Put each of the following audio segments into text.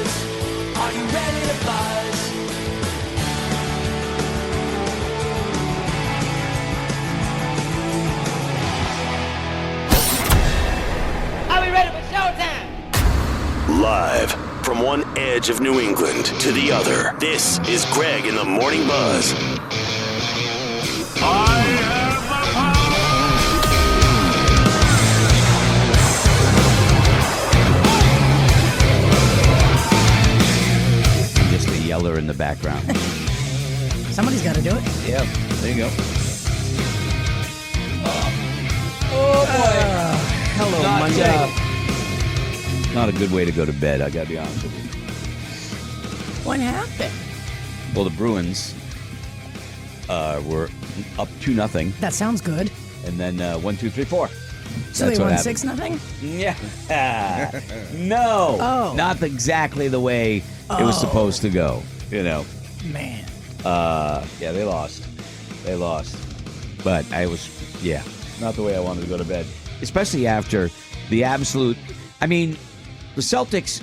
buzz? Are you ready to buzz? Are we ready for showtime? Live from one edge of New England to the other, this is Greg in the Morning Buzz. Just the yeller in the background. Somebody's got to do it. Yeah, there you go. Oh, boy. Hello, Monday. Not a good way to go to bed, I got to be honest with you. What happened? Well, the Bruins were up 2-0, That sounds good. and then 1, 2, 3, 4. So That's they what won happened. 6-0? Yeah. No. Oh. Not exactly the way it was supposed to go, you know. Man. Yeah, they lost. They lost. But not the way I wanted to go to bed. Especially after the absolute, I mean, the Celtics,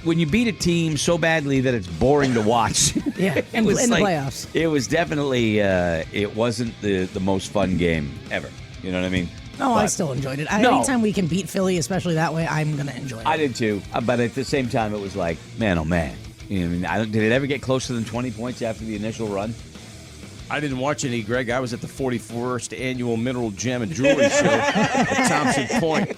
when you beat a team so badly that it's boring to watch. Yeah, in the playoffs. It was definitely, it wasn't the most fun game ever. You know what I mean? Oh, I But- still enjoyed it. No. Anytime we can beat Philly, especially that way, I'm going to enjoy it. I did too. But at the same time, it was like, man, oh man. You know, I mean, did it ever get closer than 20 points after the initial run? I didn't watch any, Greg. I was at the 41st annual Mineral Gem and Jewelry Show at Thompson Point.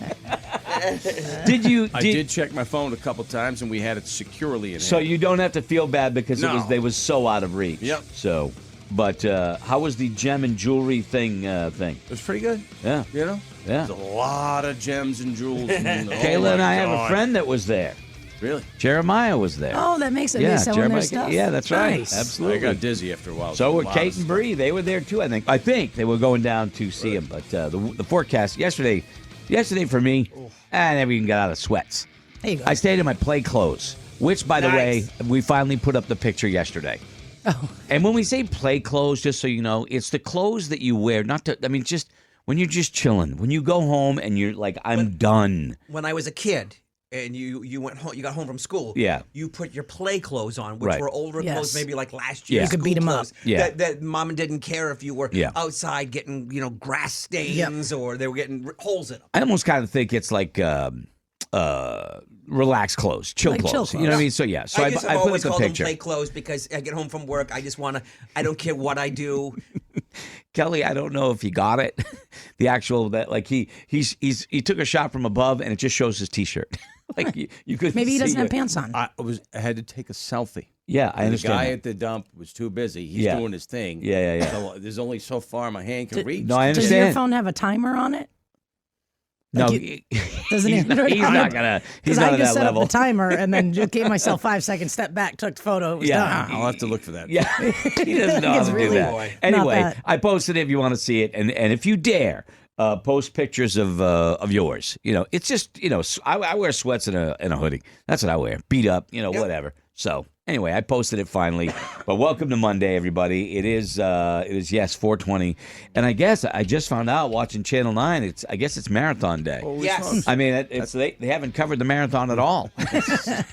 I did check my phone a couple times, and we had it securely in So hand. you don't have to feel bad because No. they was so out of reach. Yep. So, but how was the gem and jewelry thing? It was pretty good. Yeah. You know? Yeah. There's a lot of gems and jewels. And, Kayla and I have a friend that was there. Really? Jeremiah was there. Oh, that makes it. Yeah, They selling Jeremiah- their stuff? yeah, that's right. Nice. Absolutely. I got dizzy after a while. So were There's a lot Kate of and Bree. They were there too. I think they were going down to see him. But the forecast yesterday for me, I never even got out of sweats. There you go. I stayed in my play clothes, which, by the way, we finally put up the picture yesterday. Oh. And when we say play clothes, just so you know, it's the clothes that you wear, just when you're just chilling. When you go home and you're like, I'm done. When I was a kid and you went home, you got home from school. Yeah. You put your play clothes on, which Right. were older Yes. clothes, maybe like last year. Yeah. You could beat 'em up. Yeah. That mom didn't care if you were Yeah. outside getting grass stains or they were getting holes in them. I almost kind of think it's like relaxed clothes, chill Like clothes. chill You know clothes. what I mean? So yeah. So I I guess put I've up always the called them picture. play clothes because I get home from work. I just want to. I don't care what I do. Kelly, I don't know if he got it. The actual that like he took a shot from above and it just shows his t-shirt. Like you could Maybe he doesn't have it. pants on. I had to take a selfie. Yeah, I The understand. guy that. at the dump was too busy. He's Yeah. doing his thing. Yeah. So there's only so far my hand can reach. No, I Does your understand. phone have a timer on it? No, Like doesn't he's Android he's have not it? gonna. Because He's not I at just that set level. up the timer and then just gave myself 5 seconds, step back, took the photo, it was Yeah. done. I'll have to look for that. Yeah, he doesn't know how It's to really do that. not Anyway, that. I posted it if you want to see it, and if you dare, post pictures of yours. You know, it's just I wear sweats and a hoodie. That's what I wear. Beat up, whatever. So anyway, I posted it finally. But welcome to Monday, everybody. It is 4:20, and I guess I just found out watching Channel 9. I guess it's Marathon Day. Yes. I mean, they haven't covered the marathon at all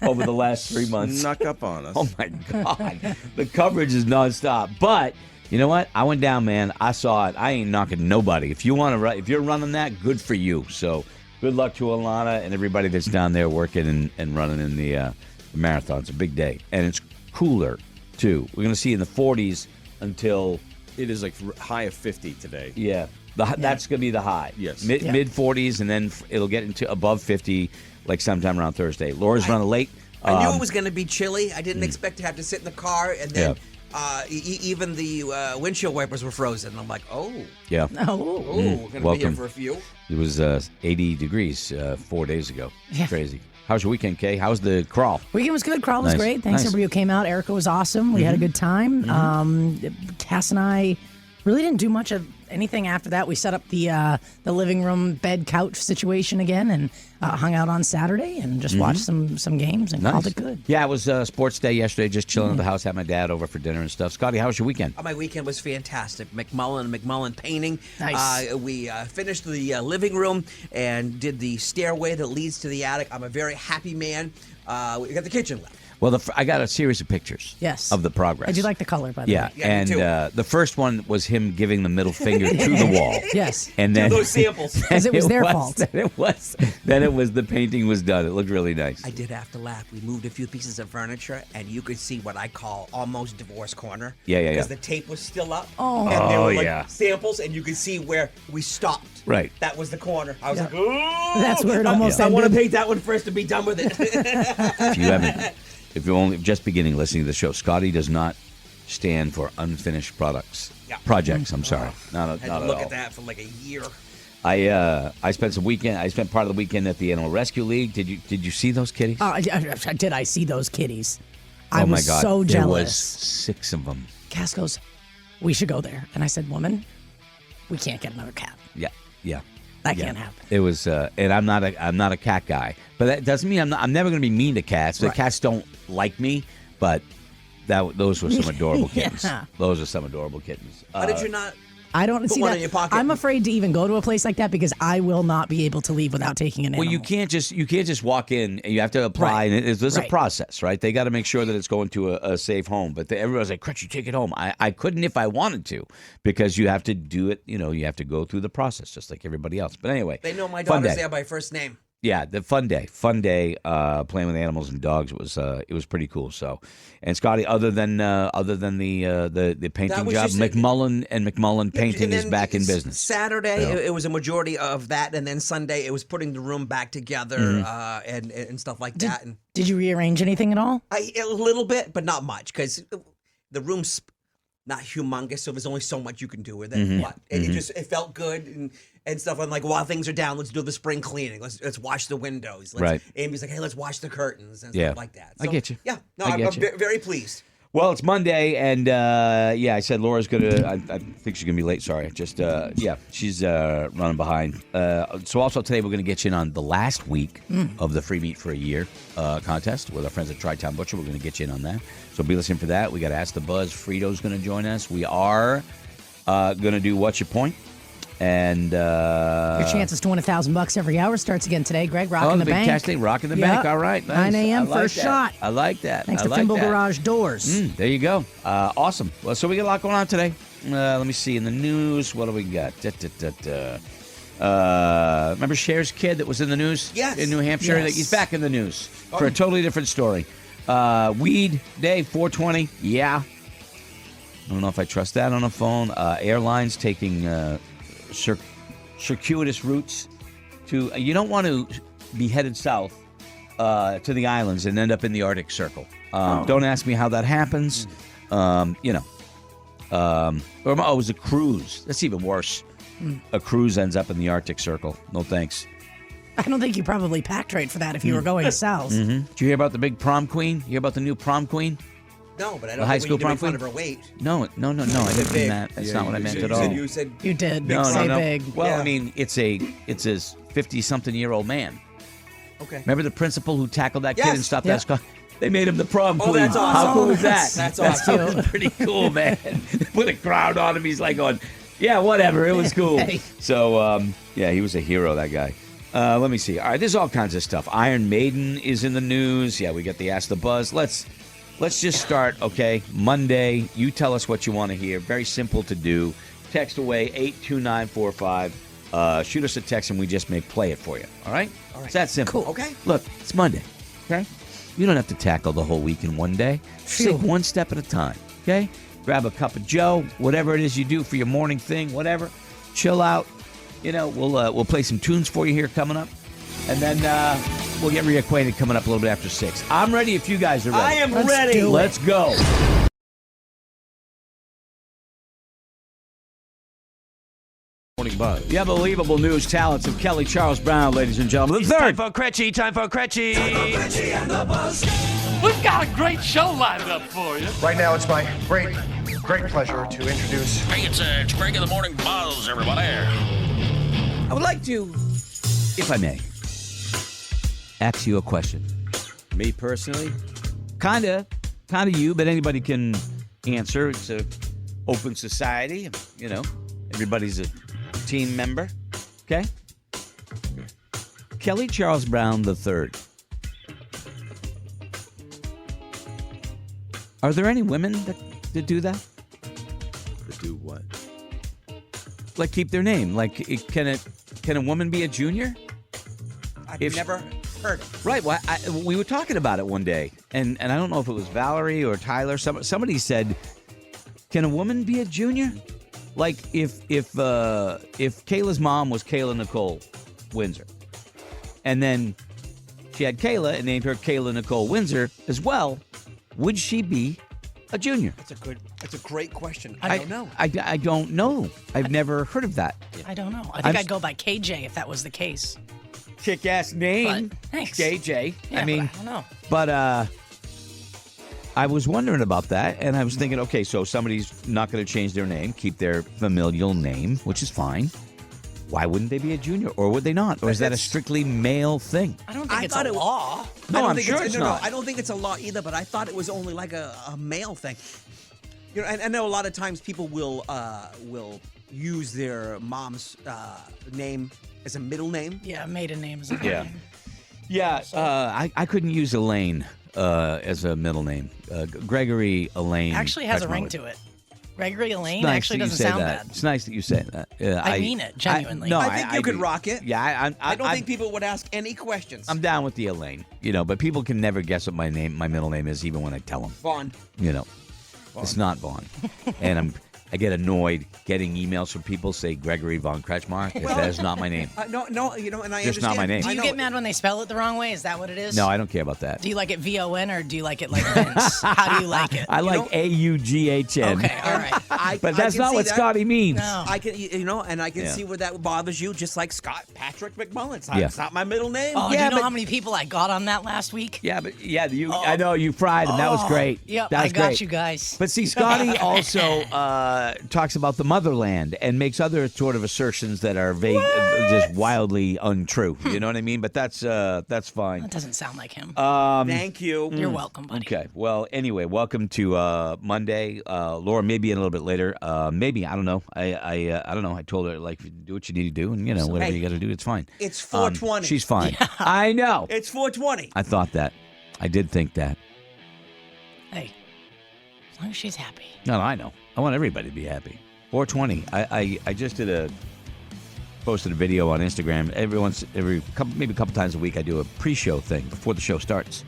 over the last 3 months. Snuck up on us. Oh my God, the coverage is nonstop. But you know what? I went down, man. I saw it. I ain't knocking nobody. If you want to, if you're running that, good for you. So good luck to Alana and everybody that's down there working and running in the marathon. It's a big day, and it's cooler too. We're gonna see in the 40s until It is like high of 50 today. that's gonna be the high. Yes. mid 40s, and then it'll get into above 50 like sometime around Thursday. Laura's running late. I knew it was going to be chilly. I didn't expect to have to sit in the car, and then even the windshield wipers were frozen. I'm like, oh, Yeah. Oh, we're going to be here Welcome. for a few. It was 80 degrees 4 days ago. Yeah. Crazy. How's your weekend, Kay? How's the crawl? weekend was good. Crawl was Nice. great. Thanks Nice. everybody who came out. Erica was awesome. We had a good time. Cass and I really didn't do much of anything after that. We set up the living room bed couch situation again and hung out on Saturday and just watched some games and called it good. Yeah, it was sports day yesterday. Just chilling at the house. Had my dad over for dinner and stuff. Scotty, how was your weekend? My weekend was fantastic. McMullen painting. Nice. We finished the living room and did the stairway that leads to the attic. I'm a very happy man. We got the kitchen left. Well, I got a series of pictures. Yes. Of the progress. I do like the color, by the Yeah, way. Yeah, me and too. the first one was him giving the middle finger to the wall. Yes. And then Those samples. Because it was their fault. Then it was the painting was done. It looked really nice. I did have to laugh. We moved a few pieces of furniture, and you could see what I call almost divorce corner. Yeah. Because the tape was still up. Oh. And there were yeah. samples, and you could see where we stopped. Right. That was the corner. I was Yeah. like, ooh. That's where it almost I want to ended. paint that one first to be done with it. If you're only just beginning listening to the show, Scotty does not stand for unfinished projects. I'm sorry. Not I had at to look all. at that for like a year. I spent part of the weekend at the Animal Rescue League. Did you see those kitties? Did I see those kitties? I Oh my was God. so There jealous. was 6 of them. Cass goes, we should go there. And I said, woman, we can't get another cat. Yeah. That can't happen. It was, and I'm not a cat guy, but that doesn't mean I'm never going to be mean to cats. The Right. cats don't like me, but those were some adorable kittens. Yeah. Those are some adorable kittens. How did you not? I don't see one that. in your pocket. I'm afraid to even go to a place like that because I will not be able to leave without taking an animal. Well, you can't just walk in, and you have to apply, Right. and there's a Right. process, right? They got to make sure that it's going to a safe home. But everyone's like, "Crutch, you take it home." I couldn't if I wanted to, because you have to do it. You have to go through the process just like everybody else. But anyway, They know my fun daughter's day. there by first name. Yeah, the fun day, playing with animals and dogs. It was pretty cool. So, and Scotty, other than the painting was job, just a- McMullen Painting And is then back in business. Saturday, Yeah. it was a majority of that, and then Sunday, it was putting the room back together Mm-hmm. and stuff like that. And Did you rearrange anything at all? a little bit, but not much, because the room's not humongous, so there's only so much you can do with it. Mm-hmm. But it felt good and stuff. And like, while things are down, let's do the spring cleaning. Let's wash the windows. Right. Amy's like, hey, let's wash the curtains and Yeah. stuff like that. I get you. Yeah, no, I I'm get you. very pleased. Well, it's Monday, and I said Laura's gonna. I think she's gonna be late. Sorry, she's running behind. So also today we're gonna get you in on the last week of the Free Meat for a Year contest with our friends at Tri-Town Butcher. We're gonna get you in on that. So be listening for that. We got to Ask the Buzz. Frito's gonna join us. We are gonna do What's Your Point, and Your chances to win $1,000 every hour starts again today. Greg, rocking the big bank. cash thing, rocking the Yep. bank. All right, nice. 9 a.m. I like first that. shot. I like that. Thanks I to like Thimble that. Garage Doors. There you go. Awesome. Well, so we got a lot going on today. Let me see in the news. What do we got? Remember Cher's kid that was in the news? Yes. In New Hampshire? Yes. He's back in the news for a totally different story. Weed day, 420. Yeah. I don't know if I trust that on a phone. Airlines taking circuitous routes to. You don't want to be headed south to the islands and end up in the Arctic Circle. Don't ask me how that happens. Or it was a cruise. That's even worse. A cruise ends up in the Arctic Circle. No thanks. I don't think you probably packed right for that if you were going south. Did you hear about the big prom queen? You hear about the new prom queen? No, but I The don't high think school we need to make prom fun of her weight. No. I didn't mean that. That's not what I meant at all. You said You did. No, Say no. big. Well, Yeah. I mean, it's a 50-something-year-old man. okay. Remember the principal who tackled that kid Yes. and stopped Yeah. that scar? They made him the prom Oh, queen. that's awesome. How cool is that? That's That's awesome. cute. Pretty cool, man. They put a crowd on him. He's like going, yeah, whatever. It was cool. Hey. So, he was a hero, that guy. Let me see. All right, there's all kinds of stuff. Iron Maiden is in the news. Yeah, we got the Ask the Buzz. Let's just start, okay? Monday, you tell us what you want to hear. Very simple to do. Text away 82945. Shoot us a text, and we just may play it for you. All right? It's that simple. Cool. Okay. Look, it's Monday, okay? You don't have to tackle the whole week in one day. Just Phew. take one step at a time, okay? Grab a cup of Joe, whatever it is you do for your morning thing, whatever. Chill out. We'll play some tunes for you here coming up. And then we'll get reacquainted coming up a little bit after 6. I'm ready if you guys are ready. I am Let's ready. do it. Let's go. Morning Buzz. The unbelievable news talents of Kelly Charles Brown, ladies and gentlemen. The third. Time for Cretchy. We've got a great show lined up for you. Right now, it's my great pleasure to introduce. Hey, it's Greg in the Morning Buzz, everybody. I would like to, if I may, ask you a question. Me personally, Kind of you, but anybody can answer. It's a open society. Everybody's a team member. Okay? Kelly Charles Brown III. Are there any women that do that? To do what? Like keep their name? Like can a woman be a junior? I've never heard it. Right. Well, we were talking about it one day, and I don't know if it was Valerie or Tyler. Somebody said, "Can a woman be a junior?" Like if Kayla's mom was Kayla Nicole Windsor, and then she had Kayla and named her Kayla Nicole Windsor as well, would she be a junior? That's a great question. I don't know. I don't know. I've never heard of that. I don't know. I think I'd go by KJ if that was the case. Kick-ass name. But, thanks. JJ. Yeah, I mean, but I don't know. But I was wondering about that, and I was thinking, okay, so somebody's not going to change their name, keep their familial name, which is fine. Why wouldn't they be a junior, or would they not? Or is that a strictly male thing? I don't think it's a law. No, I'm sure it's not. I don't think it's a law either, but I thought it was only like a male thing. You know, and I know a lot of times people will use their mom's name as a middle name. Yeah, maiden name is a middle name. Yeah, I couldn't use Elaine as a middle name. Gregory Elaine Actually has a ring to it. Gregory Elaine actually doesn't sound bad. It's nice that you say that. I mean it, genuinely. I think you could rock it. Yeah, I don't think people would ask any questions. I'm down with the Elaine, but people can never guess what my middle name is, even when I tell them. Vaughn. It's not Vaughn. And I get annoyed getting emails from people say Gregory Von Kretschmar. That is not my name. No, and I Just understand. not my name. Do you get mad when they spell it the wrong way? Is that what it is? No, I don't care about that. Do you like it VON or do you like it like Vince? How do you like it? I like AUGHN. Okay, all right. But that's not what Scotty means. No. I can, and I can see where that bothers you, just like Patrick McMullen. It's not my middle name. Oh, do you know how many people I got on that last week? Yeah, I know you fried him. That was great. Yep, that was I got great. you guys. But see, Scotty also talks about the motherland and makes other sort of assertions that are vague, just wildly untrue. You know what I mean? But that's fine. That doesn't sound like him. Thank you. You're welcome, buddy. Okay. Well, anyway, welcome to Monday. Laura, maybe a little bit later. Maybe, I don't know. I don't know. I told her, do what you need to do, and whatever you got to do, it's fine. It's 420. She's fine. Yeah. I know. It's 420. I thought that. I did think that. Hey, as long as she's happy. No, I know. I want everybody to be happy. 420. I just posted a video on Instagram. Maybe a couple times a week, I do a pre-show thing before the show starts.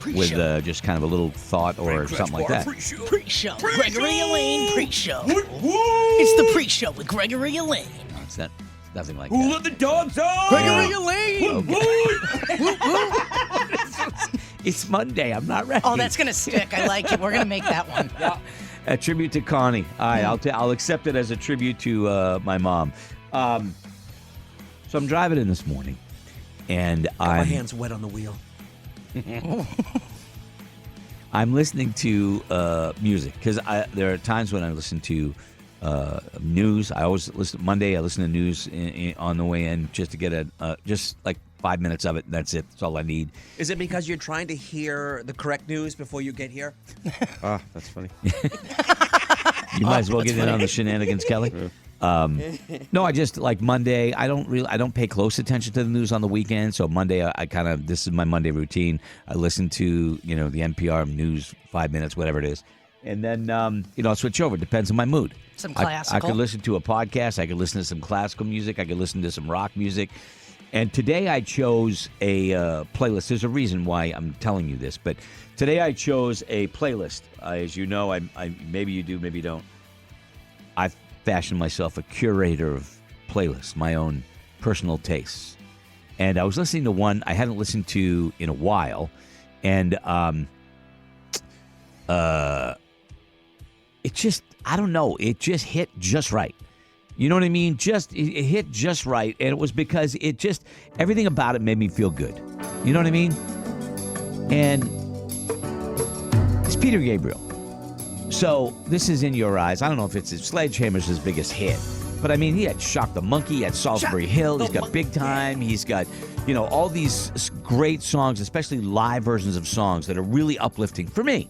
With just kind of a little thought or something like that. Pre-show. Gregory Elaine pre-show. It's the pre-show with Gregory Elaine. It's nothing like Who that. let the dogs out? Gregory Elaine. It's Monday. I'm not ready. Oh, that's going to stick. I like it. We're going to make that one. Yeah. A tribute to Connie. All right, I'll accept it as a tribute to my mom. So I'm driving in this morning, and My hand's wet on the wheel. I'm listening to music because there are times when I listen to news. I always listen Monday. I listen to news on the way in just to get just like 5 minutes of it, and that's it. That's all I need. Is it because you're trying to hear the correct news before you get here? That's funny. You might as well get in on the shenanigans, Kelly. No, I just like Monday. I don't pay close attention to the news on the weekend. So Monday, this is my Monday routine. I listen to the NPR news 5 minutes, whatever it is, and then I'll switch over. Depends on my mood. Some classical. I could listen to a podcast. I could listen to some classical music. I could listen to some rock music. And today I chose a playlist. There's a reason why I'm telling you this, but today I chose a playlist. As you know, I maybe you do, maybe you don't. I've fashioned myself a curator of playlists, my own personal tastes. And I was listening to one I hadn't listened to in a while, and it just, I don't know, it just hit just right. You know what I mean? It hit just right, and it was because everything about it made me feel good. You know what I mean? And it's Peter Gabriel. So this is In Your Eyes. I don't know if it's Sledgehammer's his biggest hit, but I mean, he had Shock the Monkey, he had Salisbury Hill, he's got Big Time, he's got, all these great songs, especially live versions of songs that are really uplifting for me.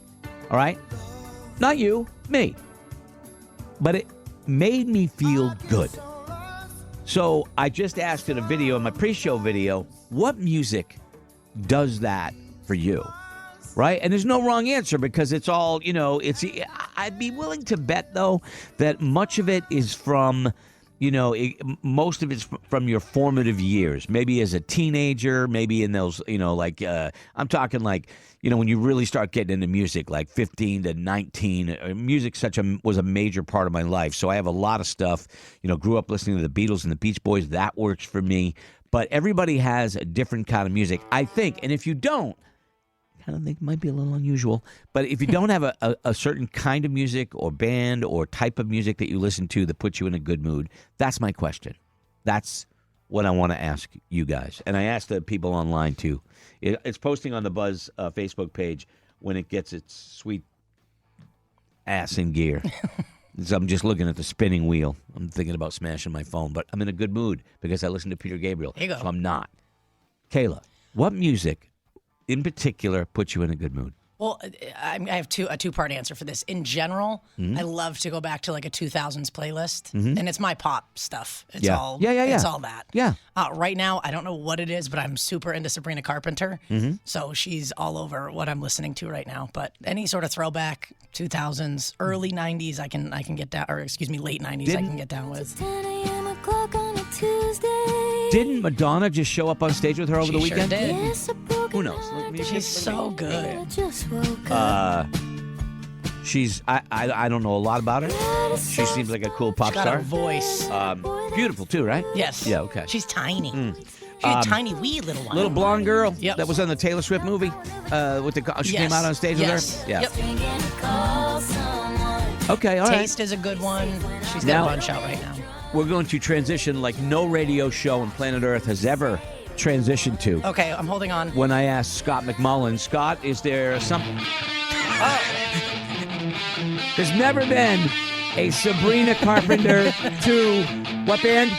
All right? Not you, me. But it made me feel good. So I just asked in a video, in my pre-show video, what music does that for you? right? And there's no wrong answer because it's all, it's. I'd be willing to bet, though, that much of it is from, most of it's from your formative years. Maybe as a teenager, maybe in those, I'm talking like, when you really start getting into music, like 15 to 19, music was a major part of my life. So I have a lot of stuff, grew up listening to the Beatles and the Beach Boys. That works for me. But everybody has a different kind of music, I think. And if you don't, I kind of think it might be a little unusual, but if you don't have a certain kind of music or band or type of music that you listen to that puts you in a good mood, that's my question. That's what I want to ask you guys. And I asked the people online, too. It's posting on the Buzz Facebook page when it gets its sweet ass in gear. So I'm just looking at the spinning wheel. I'm thinking about smashing my phone, but I'm in a good mood because I listen to Peter Gabriel. There you go. So I'm not. Kayla, what music in particular puts you in a good mood? Well, I have a two-part answer for this. In general, I love to go back to like a 2000s playlist, and it's my pop stuff. It's all It's all that. Yeah. Right now, I don't know what it is, but I'm super into Sabrina Carpenter, so she's all over what I'm listening to right now. But any sort of throwback 2000s, early 90s, I can get down, or excuse me, late 90s, I can get down with. 10 a.m. o'clock on a Tuesday. Didn't Madonna just show up on stage with her over the weekend? Sure did. Yes, a broken Who knows? She's so good. I just woke up. She's I don't know a lot about her. She seems like a cool pop She's got star. a voice. Beautiful too, right? Yes. Yeah. Okay. She's tiny. She's a tiny wee little one. Little blonde girl. Yep. That was on the Taylor Swift movie. She came out on stage with her. Yeah. Yep. Okay. All right. Taste is a good one. She's Now- got a bunch out right now. We're going to transition like no radio show on planet Earth has ever transitioned to. Okay, I'm holding on. When I asked Scott McMullen, Scott, is there something? There's never been a Sabrina Carpenter to what band?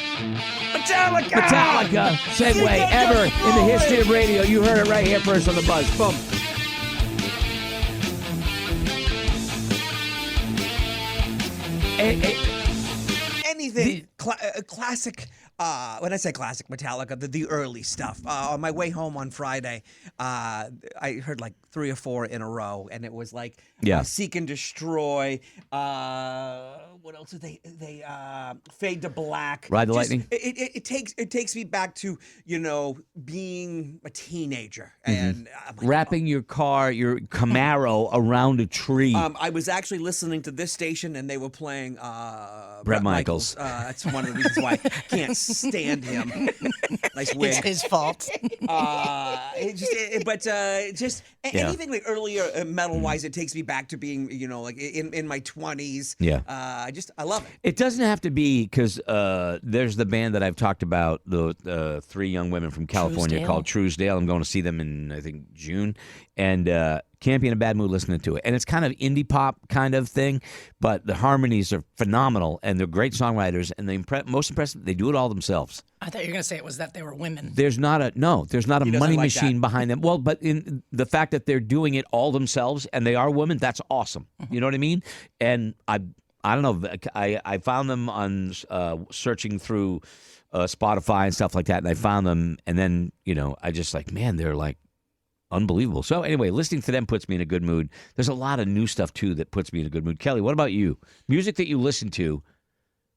Metallica segue ever in the history of radio. You heard it right here first on the Buzz. Boom. Anything classic. When I say classic Metallica, the early stuff. On my way home on Friday, I heard like 3 or 4 in a row, and it was like Seek and Destroy. What else did they Fade to Black? Ride the Lightning. It takes me back to being a teenager and like, wrapping your Camaro around a tree. I was actually listening to this station, and they were playing Brett Michaels. That's one of the reasons why I can't stand him. Nice wig. It's his fault. Anything like earlier metal-wise, it takes me back to being, like in my 20s. Yeah. I love it. It doesn't have to be because there's the band that I've talked about, the 3 young women from California Truesdale. called Truesdale. I'm going to see them in, I think, June. And can't be in a bad mood listening to it. And it's kind of indie pop kind of thing, but the harmonies are phenomenal, and they're great songwriters, and most impressive, they do it all themselves. I thought you were going to say it was that they were women. There's not a money like machine that. behind them. Well, but in the fact that they're doing it all themselves and they are women, that's awesome. You know what I mean? And I don't know. I found them on searching through Spotify and stuff like that, and I found them, and then I just like, man, they're like unbelievable. So anyway, listening to them puts me in a good mood. There's a lot of new stuff too that puts me in a good mood. Kelly, what about you? Music that you listen to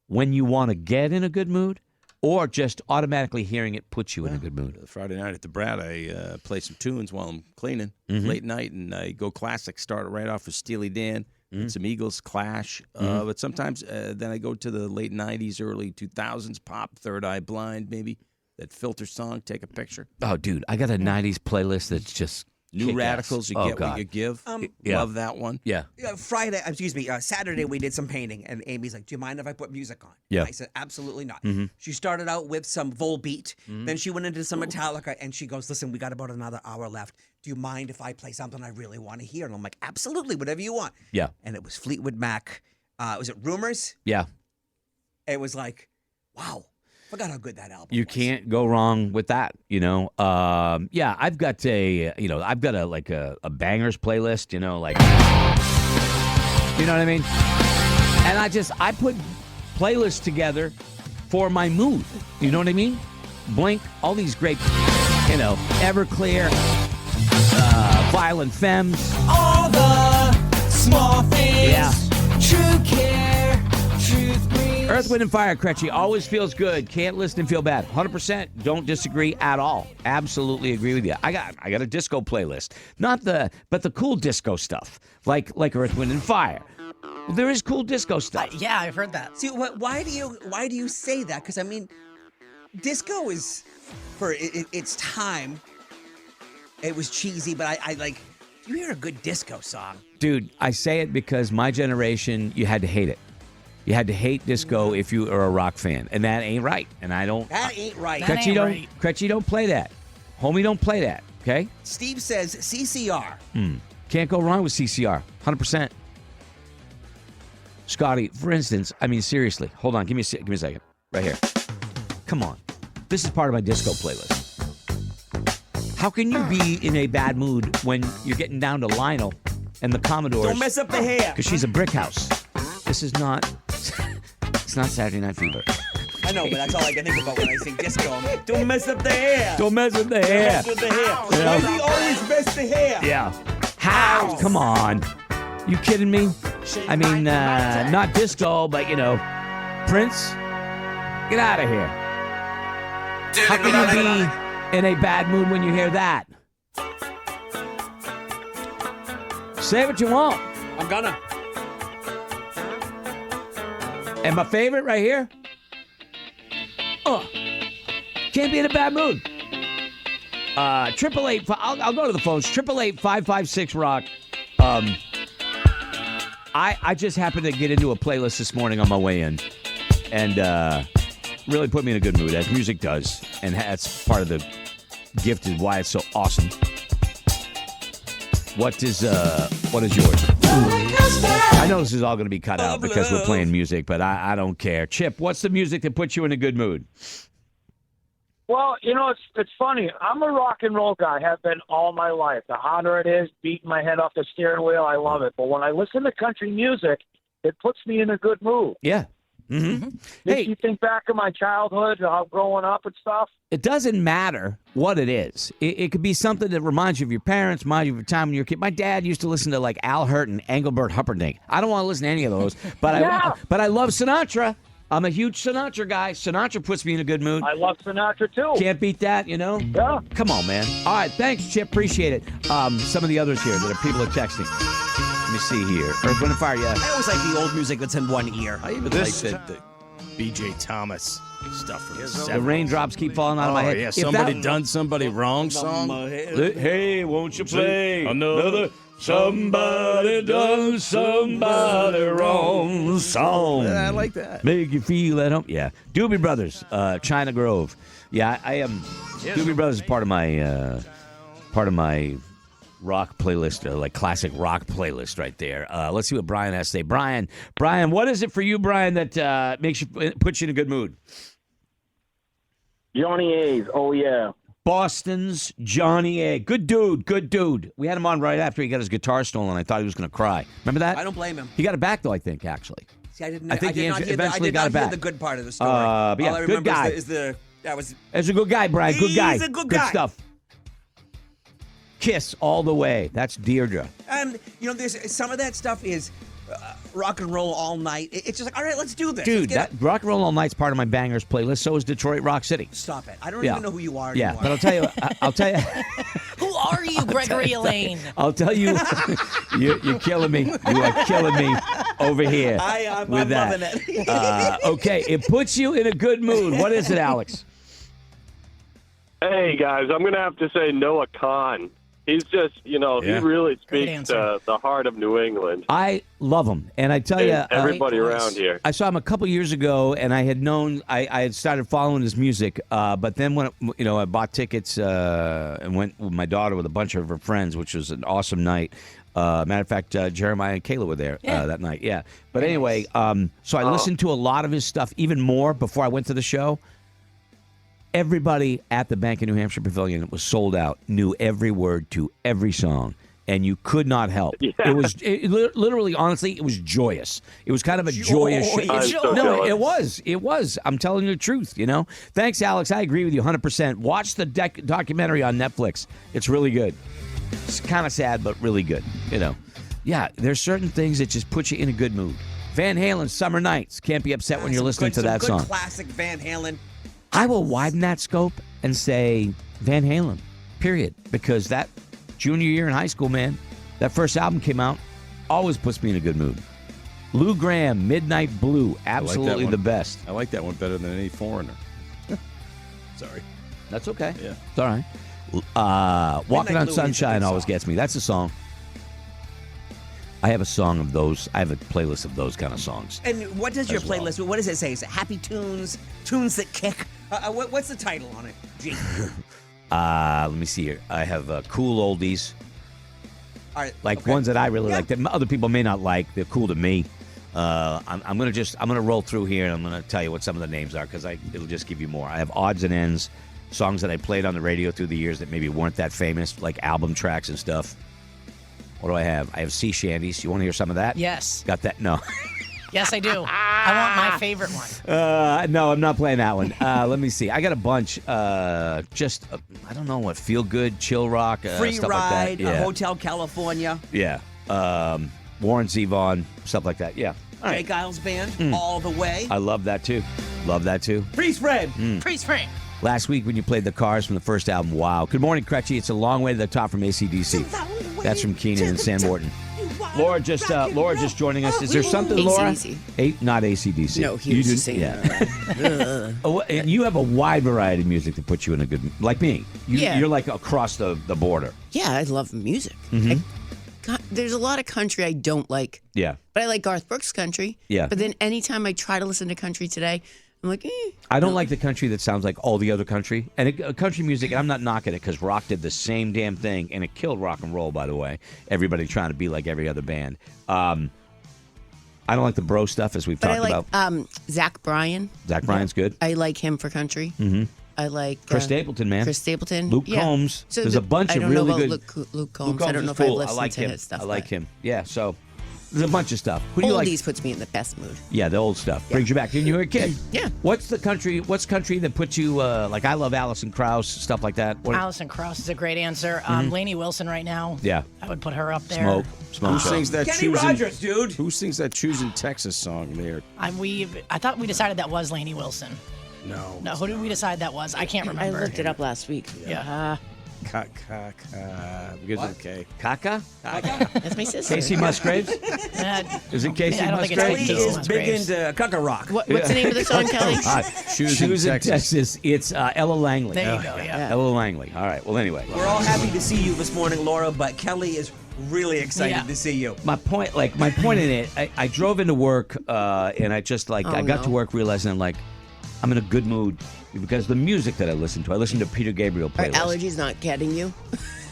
when you want to get in a good mood, or just automatically hearing it puts you in a good mood? Friday night at the Brad, I play some tunes while I'm cleaning late night, and I go classic. Start right off with Steely Dan, and some Eagles, Clash. But sometimes then I go to the late 90s, early 2000s pop, Third Eye Blind, maybe. That Filter song, Take a Picture. Oh, dude, I got a 90s playlist that's just New kick-ass. Radicals, You Get What You Give. yeah. Love that one. Yeah. Saturday we did some painting, and Amy's like, "Do you mind if I put music on?" Yeah. And I said, "Absolutely not." She started out with some Volbeat, then she went into some Metallica, and she goes, "Listen, we got about another hour left. Do you mind if I play something I really want to hear?" And I'm like, "Absolutely, whatever you want." Yeah. And it was Fleetwood Mac. Was it Rumors? Yeah. It was like, wow. Forgot how good that album You was. can't go wrong with that, Yeah, I've got a bangers playlist, like, you know what I mean? And I put playlists together for my mood. You know what I mean? Blink, all these great, Everclear, Violent Femmes. All the small things. Yeah. True care. Truth brings. Earth, Wind, and Fire, Cretchy, always feels good. Can't listen and feel bad. 100% don't disagree at all. Absolutely agree with you. I got a disco playlist. But the cool disco stuff, like Earth, Wind, and Fire. There is cool disco stuff. Yeah, I've heard that. See, why do you say that? Because I mean, disco is for its time. It was cheesy, but I like. You hear a good disco song, Dude, I say it because my generation, you had to hate it. You had to hate disco if you are a rock fan, and that ain't right. And I don't. That ain't right. Cretchy don't play that. Homie don't play that. Okay. Steve says CCR. Can't go wrong with CCR. 100%. Scotty, for instance, I mean seriously. Hold on, give me a second. Right here. Come on. This is part of my disco playlist. How can you be in a bad mood when you're getting down to Lionel and the Commodores? Don't mess up the hair. Because she's a brick house. This is not. It's not Saturday Night Fever. I know, but that's all I can think about when I sing disco. Don't mess up the hair. Don't mess with the hair. Don't mess with the hair. You know? Why do you always mess the hair? Yeah. How? Come on. You kidding me? I mean, not disco, but Prince. Get out of here. How can you be in a bad mood when you hear that? Say what you want. I'm gonna. And my favorite right here. Can't be in a bad mood. 888. I'll go to the phones. 888-556-ROCK. I just happened to get into a playlist this morning on my way in, and really put me in a good mood, as music does, and that's part of the gift of why it's so awesome. What is yours? I know this is all going to be cut out because we're playing music, but I don't care. Chip, what's the music that puts you in a good mood? Well, it's funny. I'm a rock and roll guy, have been all my life. The harder it is, beating my head off the steering wheel, I love it. But when I listen to country music, it puts me in a good mood. Yeah. Mm-hmm. Hey, you think back of my childhood, growing up and stuff. It doesn't matter what it is. It could be something that reminds you of your parents, reminds you of your time when you were a kid. My dad used to listen to like Al Hirt and Engelbert Humperdinck. I don't want to listen to any of those, but I love Sinatra. I'm a huge Sinatra guy. Sinatra puts me in a good mood. I love Sinatra, too. Can't beat that, Yeah. Come on, man. All right, thanks, Chip. Appreciate it. Some of the others here that people are texting. Let me see here. Earth, Wind, and Fire, yeah. I always like the old music that's in one ear. I even like the B.J. Thomas stuff from the 70s. The raindrops keep falling out of my head. Yeah, somebody done somebody wrong song. Hey, won't you play another somebody done somebody wrong song? Yeah, I like that. Make you feel at home. Yeah. Doobie Brothers, China Grove. Yeah, I am. Doobie Brothers is part of my rock playlist, like classic rock playlist right there. Let's see what Brian has to say. Brian, what is it for you, Brian, that puts you in a good mood? Johnny A's, oh yeah. Boston's Johnny A. Good dude. We had him on right after he got his guitar stolen. I thought he was going to cry. Remember that? I don't blame him. He got it back, though, I think, actually. See, I did I think he eventually got it hear back. the good part of the story. But yeah, All I good remember guy. is that was... As a good guy, Brian. Good guy. He's a good guy. Stuff. Kiss all the way. That's Deirdre. And, there's some of that stuff is rock and roll all night. It's just like, all right, let's do this. Dude, that Rock and Roll All Night's part of my bangers playlist. So is Detroit Rock City. Stop it. I don't even know who you are anymore. Yeah, but I'll tell you. Who are you, Gregory Elaine? I'll tell you, you're killing me. You are killing me over here. I'm with that. loving it. Okay, it puts you in a good mood. What is it, Alex? Hey, guys, I'm going to have to say Noah Kahn. He's just, he really speaks to the heart of New England. I love him. And I tell you, everybody around here. I saw him a couple years ago, and I had known, I had started following his music. But then when, I bought tickets and went with my daughter with a bunch of her friends, which was an awesome night. Matter of fact, Jeremiah and Kayla were there that night. Yeah. But anyway, so I listened to a lot of his stuff even more before I went to the show. Everybody at the Bank of New Hampshire Pavilion, it was sold out, knew every word to every song, and you could not help. Yeah. It was literally, honestly, it was joyous. It was kind of a joyous show. No, it was. I'm telling you the truth, Thanks, Alex. I agree with you 100%. Watch the documentary on Netflix. It's really good. It's kind of sad, but really good. Yeah, there's certain things that just put you in a good mood. Van Halen, Summer Nights. Can't be upset when you're listening to that song. Classic Van Halen. I will widen that scope and say Van Halen, period. Because that junior year in high school, man, that first album came out, always puts me in a good mood. Lou Gramm, Midnight Blue, absolutely the best. I like that one better than any Foreigner. Sorry. That's okay. Yeah. It's all right. Walking on Sunshine always gets me. That's a song. I have a song of those. I have a playlist of those kind of songs. And what does your well. playlist, what does it say? Is it happy tunes, tunes that kick? What's the title on it, Gene? Let me see here. I have cool oldies. All right, like ones that I really like that other people may not like. They're cool to me. I'm gonna roll through here and I'm gonna tell you what some of the names are because it'll just give you more. I have odds and ends, songs that I played on the radio through the years that maybe weren't that famous, like album tracks and stuff. What do I have? I have sea shanties. You want to hear some of that? Yes. Got that? No. Yes, I do. I want my favorite one. No, I'm not playing that one. Let me see. I got a bunch. I don't know what. Feel good, chill rock, Free stuff Ride, like that. Yeah. Hotel California. Yeah. Warren Zevon, stuff like that. Yeah. All Jay right. Giles Band, All the Way. I love that too. Love that too. Freeze Fred. Freeze frame. Last week when you played the Cars from the first album, wow. Good morning, Crutchy. It's a long way to the top from AC/DC. That's from Keenan and San Morton. Laura just joining us. Is there something, Laura? AC/DC. Not AC/DC. No, he was just saying. Yeah. And you have a wide variety of music that puts you in a good, like me. You're like across the border. Yeah, I love music. There's a lot of country I don't like. Yeah. But I like Garth Brooks country. Yeah. But then anytime I try to listen to country today, I'm like, I don't like the country that sounds like all the other country. And country music, and I'm not knocking it because rock did the same damn thing, and it killed rock and roll, by the way. Everybody trying to be like every other band. I don't like the bro stuff, as we've talked about. But I like Zach Bryan. Zach Bryan's good. I like him for country. Mm-hmm. I like Chris Stapleton, man. Chris Stapleton. Luke Combs. So There's a bunch of really good. Luke Combs. I don't know is if I cool. listened I like to him. his stuff. I like him. Yeah, so there's a bunch of stuff. Who do you like? Oldies puts me in the best mood. Yeah, the old stuff. Brings you back when you were a kid. Yeah. What's country that puts you, like I love Alison Krauss, stuff like that? Alison Krauss is a great answer. Lainey Wilson right now. Yeah. I would put her up there. Smoke. Who sings that Kenny Rogers, dude. Who sings that Choosing Texas song there? I thought we decided that was Lainey Wilson. No. No, who did we decide that was? I can't remember. I looked it up last week. Yeah. Begins with a K. Kaka? That's my sister. Casey Musgraves? Is it Casey I don't think it's Musgraves? Casey He is big Musgraves. into Cucker Rock. What's the name of the song, Kelly? Choosing Texas. It's Ella Langley. There you go, yeah. Ella Langley. All right. Well, anyway. We're all happy to see you this morning, Laura, but Kelly is really excited to see you. My point in it, I drove into work and I just I got to work realizing I'm in a good mood because the music that I listen to Peter Gabriel Are playlist. allergies not getting you?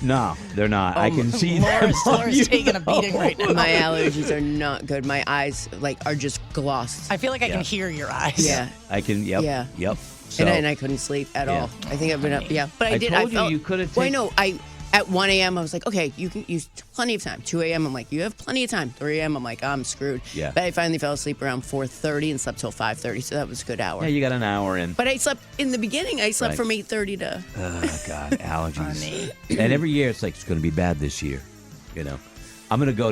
No, they're not. I can see them. Laura's taking a beating right now. My allergies are not good. My eyes are just glossed. I feel like I can hear your eyes. Yeah. I can. Yep. Yeah. Yep. So, And I couldn't sleep at all. I think I've been up. Yeah, but I did. told felt, you could have. Well, I know. At 1 a.m. I was like, okay, you can use plenty of time. 2 a.m. I'm like, you have plenty of time. 3 a.m. I'm like, I'm screwed. Yeah. But I finally fell asleep around 4:30 and slept till 5:30, so that was a good hour. Yeah, you got an hour in. But I slept in the beginning. I slept Right. from 8:30 to. Oh God, allergies. And every year it's going to be bad this year. I'm gonna go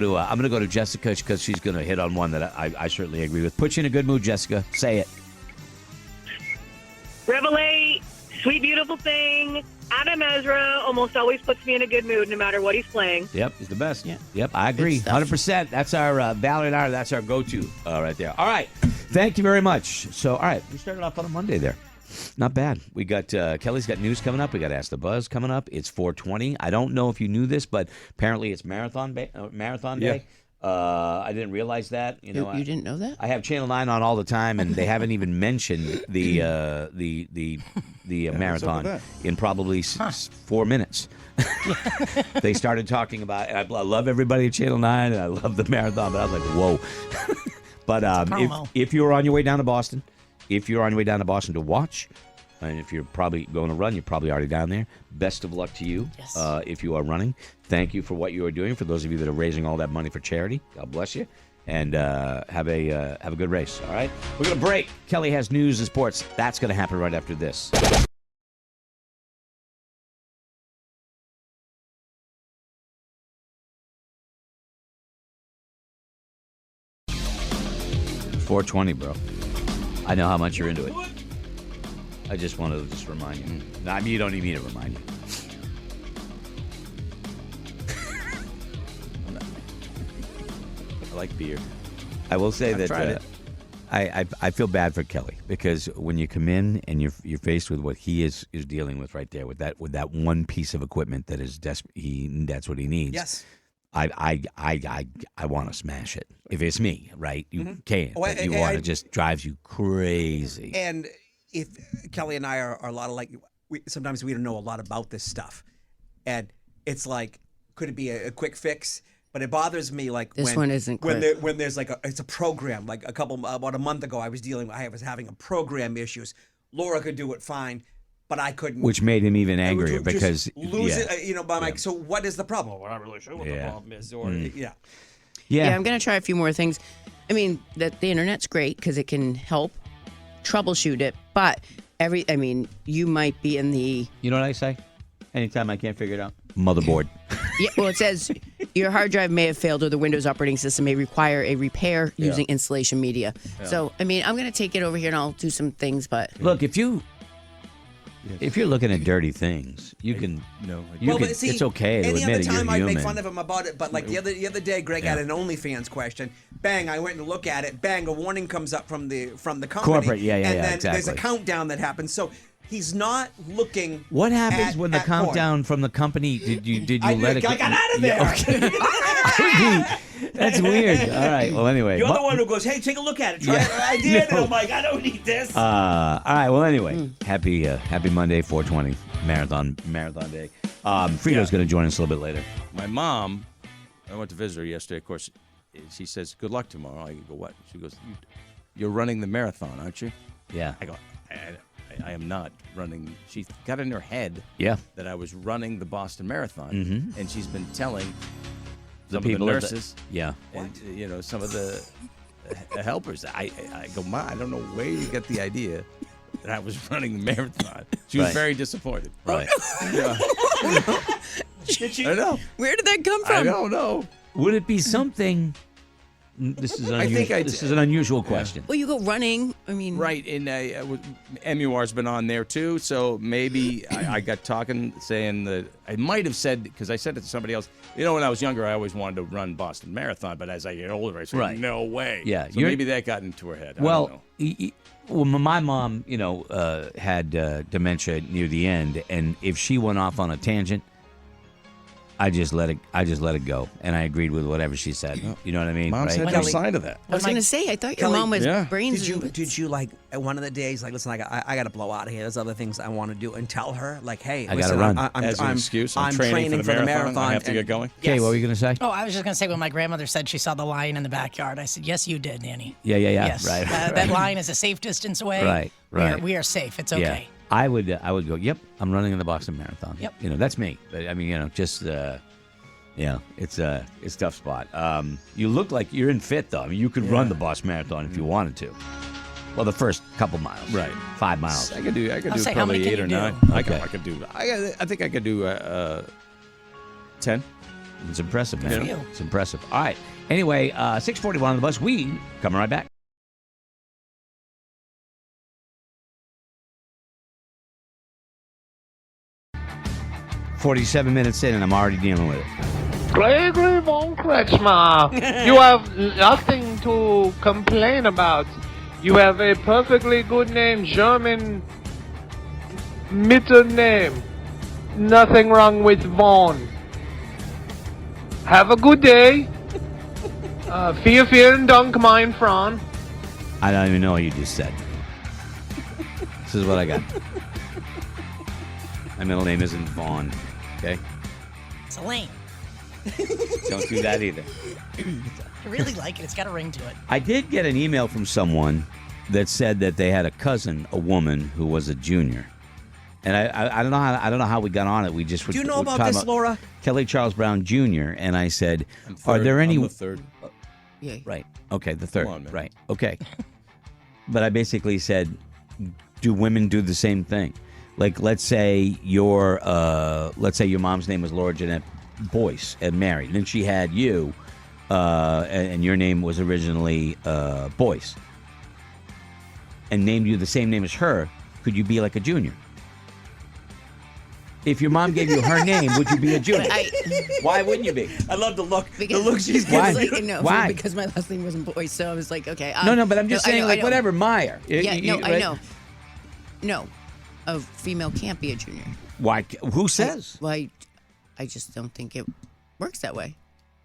to Jessica because she's gonna hit on one that I certainly agree with. Put you in a good mood, Jessica. Say it. Revelate, Sweet Beautiful Thing, Adam Ezra almost always puts me in a good mood no matter what he's playing. Yep, he's the best. Yeah. Yep, I agree. 100%. That's our Valerie and I. That's our go-to right there. All right. Thank you very much. So, all right, we started off on a Monday there. Not bad. We got Kelly's got news coming up. We got Ask the Buzz coming up. It's 4:20. I don't know if you knew this, but apparently it's marathon day. I didn't realize that. You didn't know that? I have Channel 9 on all the time, and they haven't even mentioned the marathon in probably 4 minutes. They started talking about it. I love everybody at Channel 9, and I love the marathon, but I was like, whoa. But if you're on your way down to Boston, to watch, and if you're probably going to run, you're probably already down there. Best of luck to you if you are running. Thank you for what you are doing. For those of you that are raising all that money for charity, God bless you. And have a good race. All right, we're gonna break. Kelly has news and sports. That's gonna happen right after this. 420, bro. I know how much you're into it. I just wanted to just remind you. No, I mean, you don't need me to remind you. I like beer. I will say I've tried that it. I feel bad for Kelly because when you come in and you're faced with what he is dealing with right there with that one piece of equipment that is that's what he needs. Yes. I want to smash it. If it's me, right? You can't. Oh, But you want to just drives you crazy. And if Kelly and I are a lot of like, sometimes we don't know a lot about this stuff, and it's like, could it be a quick fix? But it bothers me like This one isn't quick. when there's like it's a program. Like about a month ago, I was having a program issues. Laura could do it fine, but I couldn't. Which made him even angrier Just because lose it. But I'm like, so what is the problem? Well, we're not really sure what the problem is, or Yeah. Yeah, I'm going to try a few more things. I mean, the internet's great because it can help troubleshoot it, but you might be in the... You know what I say? Anytime I can't figure it out. Motherboard. Yeah, well, it says your hard drive may have failed or the Windows operating system may require a repair using installation media. Yeah. So, I'm going to take it over here and I'll do some things, but... Look, if you're looking at dirty things, you can. It's okay to any admit other it. You're time I'd human. make fun of him about it, but like the other day, Greg had an OnlyFans question. Bang! I went to look at it. Bang! A warning comes up from the company. Corporate, and then exactly. there's a countdown that happens. So he's not looking. What happens when the at porn. countdown from the company? Did you let it? I got out of there. Yeah, okay. That's weird. All right. Well, anyway. You're the one who goes, "Hey, take a look at it." Try it. I did, and I'm like, I don't need this. All right. Well, anyway, happy Monday, 420 marathon day. Frito's going to join us a little bit later. My mom, I went to visit her yesterday. Of course, she says, "Good luck tomorrow." I go, "What?" She goes, "You're running the marathon, aren't you?" Yeah. I go, I am not running. She got in her head that I was running the Boston Marathon, and she's been telling some of the nurses, and some of the helpers. I go, "Ma, I don't know where you get the idea that I was running the marathon." She was very disappointed. Right. Yeah. I know. Where did that come from? I don't know. Would it be something? This is unusual. This is an unusual question. Well, you go running. I mean, right, and MUR's been on there too, so maybe I got talking, saying that I might have said, because I said it to somebody else. When I was younger, I always wanted to run Boston Marathon, but as I get older, I said, no way. Yeah, so maybe that got into her head. Well, I don't know. Well, my mom, had dementia near the end, and if she went off on a tangent, I just let it go, and I agreed with whatever she said. You know what I mean? Mom said no sign of that. I was going to say, I thought your Kelly, mom was brains. Did you like one of the days like, listen, I got to blow out of here. There's other things I want to do, and tell her like, hey, I listen, gotta run. As an excuse, I'm training for the marathon. I have to get going. Okay, what were you going to say? Oh, I was just going to say when my grandmother said she saw the lion in the backyard, I said, yes, you did, Nanny. Yeah. Yes. Right. That lion is a safe distance away. Right. We are safe. It's okay. Yeah. I would go, yep, I'm running in the Boston Marathon. Yep. That's me. But I mean, just it's a tough spot. You look like you're in fit though. I mean, you could run the Boston Marathon if you wanted to. Well, the first couple miles. Right. 5 miles. I could do say, how many probably can 8 you or do? 9. Okay. I could do. I think I could do 10. It's impressive, man. Good for you. It's impressive. All right. Anyway, 6:41 on the bus. We coming right back. "47 minutes in, and I'm already dealing with it." Gregory von Kretschmer, you have nothing to complain about. You have a perfectly good name, German middle name. Nothing wrong with Von. Have a good day. Vielen Dank, mein Freund. I don't even know what you just said. This is what I got. My middle name isn't Vaughn. Okay? It's Elaine. Don't do that either. I really like it. It's got a ring to it. I did get an email from someone that said that they had a cousin, a woman, who was a junior. And I don't know how we got on it. We just were. Do you know we're about talking this, Laura? Kelly Charles Brown Jr. And I said, "Are there any?" I'm the third. Yeah. Right. Okay. The third. Come on, man. Right. Okay. But I basically said, "Do women do the same thing? Like, let's say your mom's name was Laura Jeanette Boyce and married, and then she had you, and your name was originally Boyce. and named you the same name as her, could you be like a junior? If your mom gave you her name, would you be a junior? Why wouldn't you be? I love the look. Because, the look she's Why? giving. Like, no, Why? Because my last name wasn't boy, so I was like, okay. No, but I'm just saying, I know. whatever, Meyer. Yeah, You- I right? know. No, a female can't be a junior. Why? Who says? I just don't think it works that way.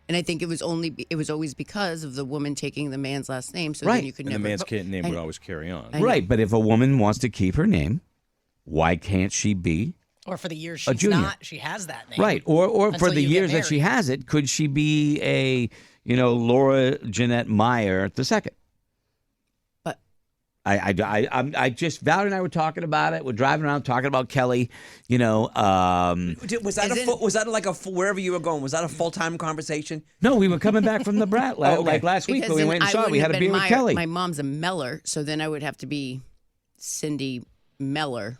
And I think it was always because of the woman taking the man's last name, so then you could and never. the man's name would always carry on. Right, but if a woman wants to keep her name, why can't she be? Or for the years A she's junior. not, she has that name. Right, or for until the you get years that she married. has it, could she be a Laura Jeanette Meyer II? But I just Valerie and I were talking about it. We're driving around talking about Kelly. Was that like a wherever you were going? Was that a full-time conversation? No, we were coming back from the Brat like last week. because We then went and I saw it. We wouldn't had a have been beer with Meyer. Kelly. My mom's a Meller, so then I would have to be Cindy Meller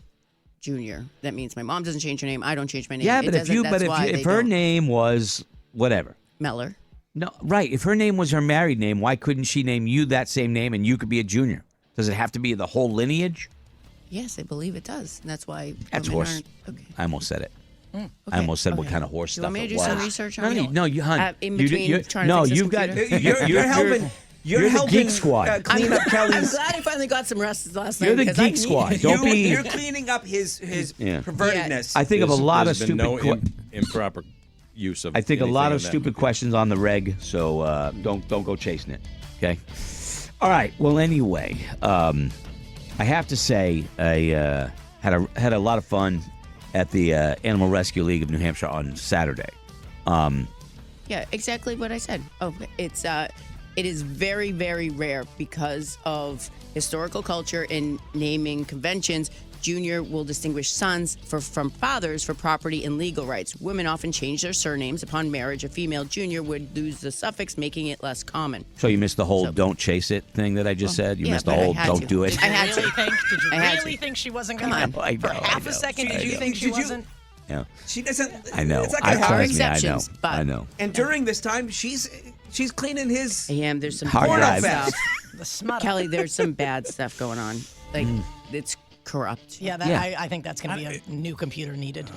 Jr. That means my mom doesn't change her name. I don't change my name. Yeah, It but if doesn't- that's why if they her don't. name was whatever. Meller. No, right. If her name was her married name, why couldn't she name you that same name and you could be a junior? Does it have to be the whole lineage? Yes, I believe it does. And that's why That's women horse. aren't. Okay. I almost said it. Okay. I almost said what kind of horse You stuff want me to it do some was. research No, on it? no, you, hun. In you- between you- trying to no, fix this you've got. computer? You're helping. You're You're the helping geek squad. clean up I'm Kelly's. glad I finally got some rest last You're night. the because I geek squad. need- Don't be. You're cleaning up his Yeah. pervertedness. I think of a lot of There's been stupid. no improper use of. I think a lot anything of that. stupid questions on the reg, so don't go chasing it. Okay. All right. Well, anyway, I have to say I had a lot of fun at the Animal Rescue League of New Hampshire on Saturday. Yeah, exactly what I said. Oh, it is very, very rare because of historical culture and naming conventions. Junior will distinguish sons from fathers for property and legal rights. Women often change their surnames upon marriage. A female junior would lose the suffix, making it less common. So you missed the whole "don't chase it" thing that I just said. You yeah, missed the but I whole had "don't to. do it." I had to. Did you I had really to. think she wasn't Come going to? on. I For know, half I a know, second, I did you know. think she Did you- wasn't? Yeah. She doesn't. I know. It's like I a There are trust me, I know. exceptions, but I know. And during this time, she's cleaning his. there's some Hard bad drive. stuff. The smut. Kelly, there's some bad stuff going on. Like it's corrupt. Yeah, that, Yeah. I think that's going to be a new computer needed.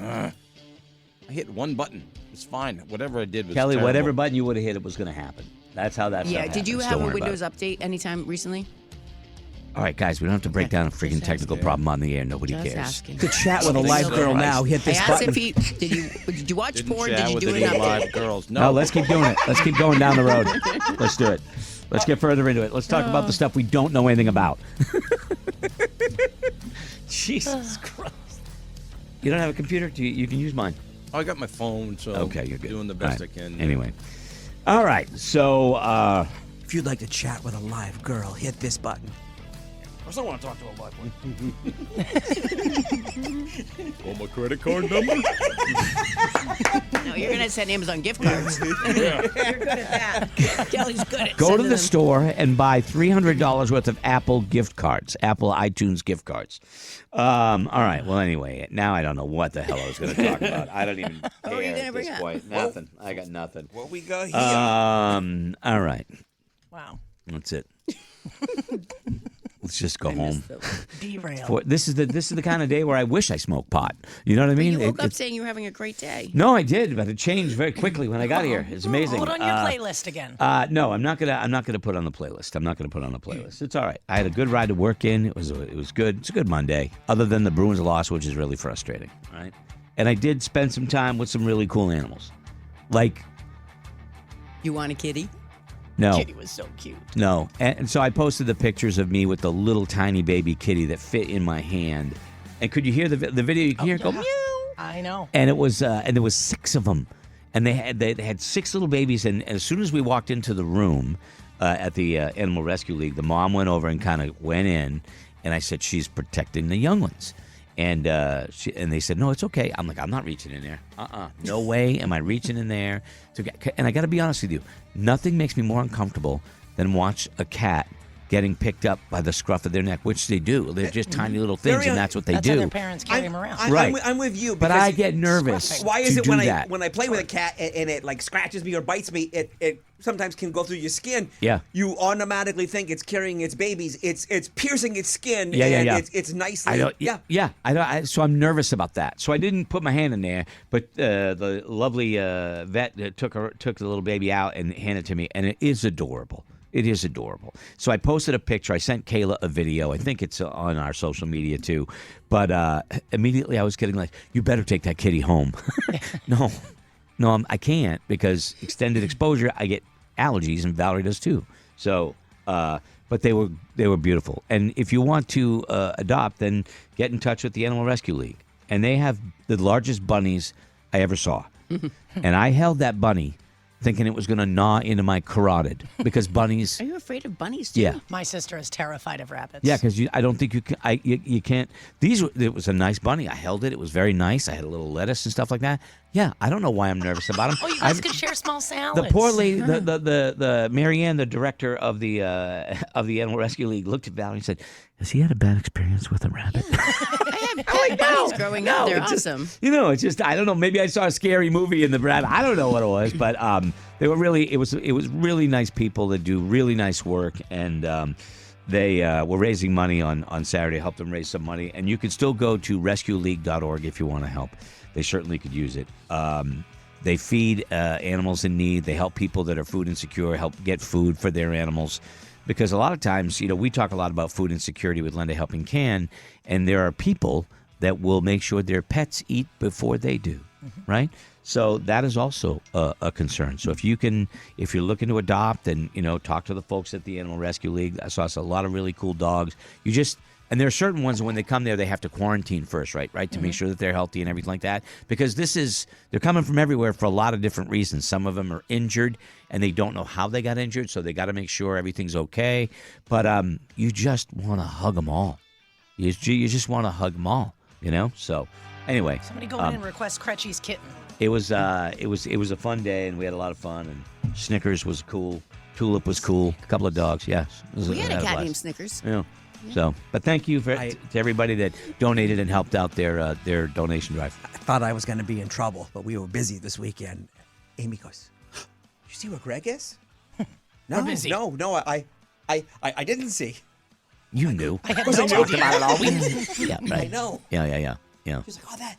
I hit one button. It's fine. Whatever I did was Kelly, terrible. whatever button you would have hit, it was going to happen. That's how that. Yeah. stuff Did you happens. have Don't a worry about Windows it. update anytime recently? All right, guys, we don't have to break down a freaking technical problem on the air. Nobody Just cares. asking. To chat with a live girl now. Hit I this asked button. if he did you watch Didn't porn? chat Did you with do any it up? live girls. No, No, let's keep doing it. Let's keep going down the road. Let's do it. Let's get further into it. Let's talk about the stuff we don't know anything about. Jesus Christ. You don't have a computer? You can use mine. I got my phone, so Okay, you're good. doing the All best right. I can. Anyway. All right. So, If you'd like to chat with a live girl, hit this button. I still want to talk to a live one. Want my credit card number? No, you're gonna send Amazon gift cards. You're good at that. Kelly's good at go to sending the them. store and buy $300 worth of Apple gift cards, Apple iTunes gift cards. All right. Well, anyway, now I don't know what the hell I was going to talk about. I don't even What were you care gonna at bring this up? point. Nothing. I got nothing. What we got here? All right. Wow. That's it. Let's just go home. Derail. This is the kind of day where I wish I smoked pot. You know what I But mean? you woke up it's- saying you were having a great day. No, I did, but it changed very quickly when I got here. It's amazing. Put on your playlist again. No, I'm not gonna put on the playlist. I'm not gonna put on the playlist. It's all right. I had a good ride to work in. It was good. It's a good Monday. Other than the Bruins loss, which is really frustrating. All right. And I did spend some time with some really cool animals, like You want a kitty? no. Kitty was so cute. No, and so I posted the pictures of me with the little tiny baby kitty that fit in my hand. And could you hear the video? You can hear it go meow. I know. And it was and there was 6 of them, and they had 6 little babies. And as soon as we walked into the room at the Animal Rescue League, the mom went over and kind of went in, and I said she's protecting the young ones. And and they said, no, it's okay. I'm like, I'm not reaching in there. No way am I reaching in there. And I got to be honest with you, nothing makes me more uncomfortable than watch a cat getting picked up by the scruff of their neck, which they do. They're just tiny little things, and that's what they do. How their parents carry them around. Right. I'm with you. But I get nervous. Why is to it do when that. when I play with a cat and it like scratches me or bites me, it sometimes can go through your skin. Yeah. You automatically think it's carrying its babies. It's piercing its skin. Yeah, and yeah. It's nicely. I don't, yeah. So I'm nervous about that. So I didn't put my hand in there, but the lovely vet took the little baby out and handed it to me, and it is adorable. It is adorable. So I posted a picture. I sent Kayla a video. I think it's on our social media too. But immediately I was getting like, you better take that kitty home. No, I can't, because extended exposure, I get allergies, and Valerie does too. So, but they were beautiful. And if you want to adopt, then get in touch with the Animal Rescue League. And they have the largest bunnies I ever saw. And I held that bunny thinking it was going to gnaw into my carotid, because bunnies. Are you afraid of bunnies too? Yeah. My sister is terrified of rabbits. Yeah, because I don't think you can. You can't. It was a nice bunny. I held it. It was very nice. I had a little lettuce and stuff like that. Yeah, I don't know why I'm nervous about them. Oh, you guys could share small salads. The poor lady, the Marianne, the director of the Animal Rescue League, looked at Valerie and said, "Has he had a bad experience with a rabbit?" I have bunnies growing up. They're awesome. It's just I don't know. Maybe I saw a scary movie in the rabbit. I don't know what it was, but they were really. It was really nice people that do really nice work, and they were raising money on Saturday. Help them raise some money, and you can still go to rescueleague.org if you want to help. They certainly could use it. They feed animals in need. They help people that are food insecure, help get food for their animals. Because a lot of times, we talk a lot about food insecurity with Lend a Helping Can, and there are people that will make sure their pets eat before they do, right? So that is also a concern. So if you're looking to adopt, and talk to the folks at the Animal Rescue League. I saw a lot of really cool dogs. And there are certain ones when they come there, they have to quarantine first, right? To make sure that they're healthy and everything like that. Because they're coming from everywhere for a lot of different reasons. Some of them are injured, and they don't know how they got injured, so they got to make sure everything's okay. But you just want to hug them all. You just want to hug them all, So anyway. Somebody go in and request Cretchy's kitten. It was a fun day, and we had a lot of fun. And Snickers was cool. Tulip was cool. A couple of dogs, yes. We had a cat blast. named Snickers. Yeah. So, but thank you to everybody that donated and helped out their donation drive. I thought I was going to be in trouble, but we were busy this weekend. Amy goes, "Did you see where Greg is?" No, We're busy. no, I didn't see. You knew. I had Was no I talking idea. about it all week? Yeah, right. I know. Yeah. She's like,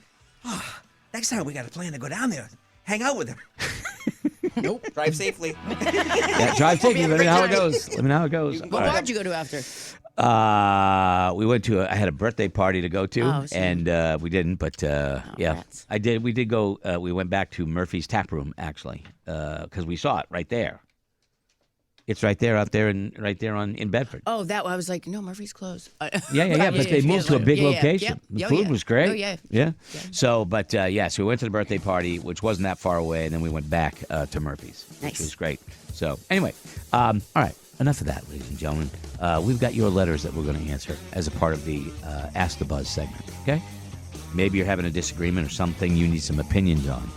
next time we got a plan to go down there, hang out with him. Nope. Drive safely. Yeah, drive safely. Let me know how it goes. What bar did you go to after? We went to I had a birthday party to go to, and we didn't, but yeah, rats. I did. We did go. We went back to Murphy's Tap Room actually, because we saw it right there. It's right there, out there, and right there in Bedford. Oh, that I was like, no, Murphy's closed. Yeah. But they moved to a big location. Yeah. The food was great. Oh, yeah. So, but so we went to the birthday party, which wasn't that far away, and then we went back to Murphy's, which was great. So, anyway, all right. Enough of that, ladies and gentlemen. We've got your letters that we're going to answer as a part of the Ask the Buzz segment, okay? Maybe you're having a disagreement or something you need some opinions on.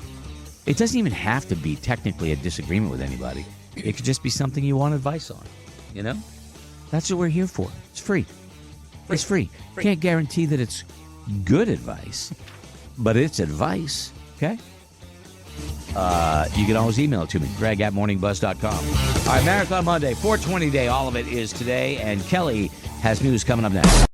It doesn't even have to be technically a disagreement with anybody. It could just be something you want advice on, That's what we're here for. It's free. It's free. Can't guarantee that it's good advice, but it's advice, okay? You can always email it to me, greg@morningbuzz.com. All right, Marathon Monday, 420 day, all of it is today, and Kelly has news coming up next.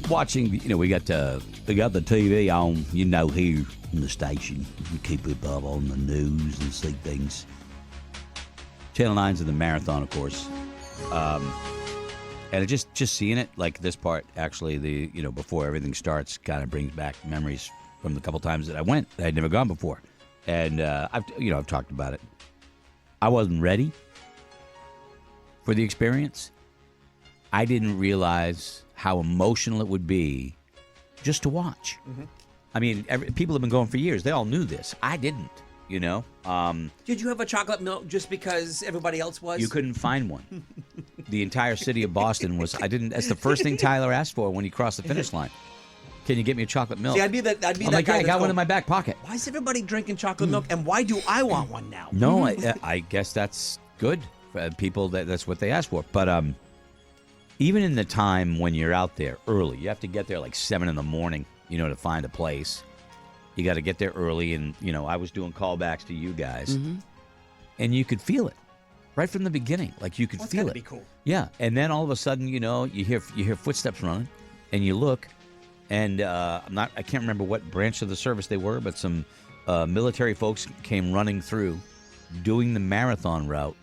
Watching, we got the TV on, here in the station. We keep it up on the news and see things. Channel 9's in the marathon, of course. And just seeing it, like this part, actually, before everything starts, kind of brings back memories from the couple times that I went that I'd never gone before. And I've talked about it. I wasn't ready for the experience. I didn't realize how emotional it would be just to watch. Mm-hmm. I mean, people have been going for years. They all knew this. I didn't. You know, Did you have a chocolate milk just because everybody else was? you couldn't find one. The entire city of Boston was. I didn't. That's the first thing Tyler asked for when he crossed the finish line. Can you get me a chocolate milk? See, I'd be that I'm guy. like, yeah, I that's got one going, in my back pocket. Why is everybody drinking chocolate milk, and why do I want one now? No, I guess that's good for people. That's what they asked for. But even in the time when you're out there early, you have to get there like 7 in the morning, to find a place. You got to get there early, and I was doing callbacks to you guys, and you could feel it right from the beginning. Like you could feel it. Be cool. Yeah, and then all of a sudden, you hear footsteps running, and you look, and I can't remember what branch of the service they were, but some military folks came running through, doing the marathon route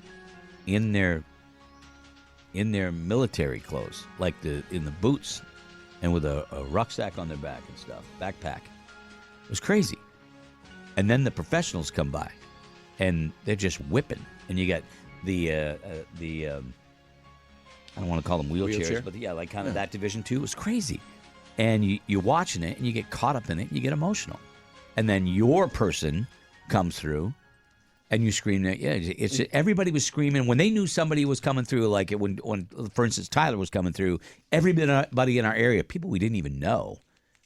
in their military clothes, like in the boots, and with a rucksack on their back and stuff, backpack. It was crazy. And then the professionals come by, and they're just whipping, and you got the I don't want to call them wheelchairs, but yeah, like kind of that division too. It was crazy. And you're watching it, and you get caught up in it, and you get emotional. And then your person comes through, and you scream. It's everybody was screaming when they knew somebody was coming through. Like when for instance, Tyler was coming through. Everybody in our area, people we didn't even know,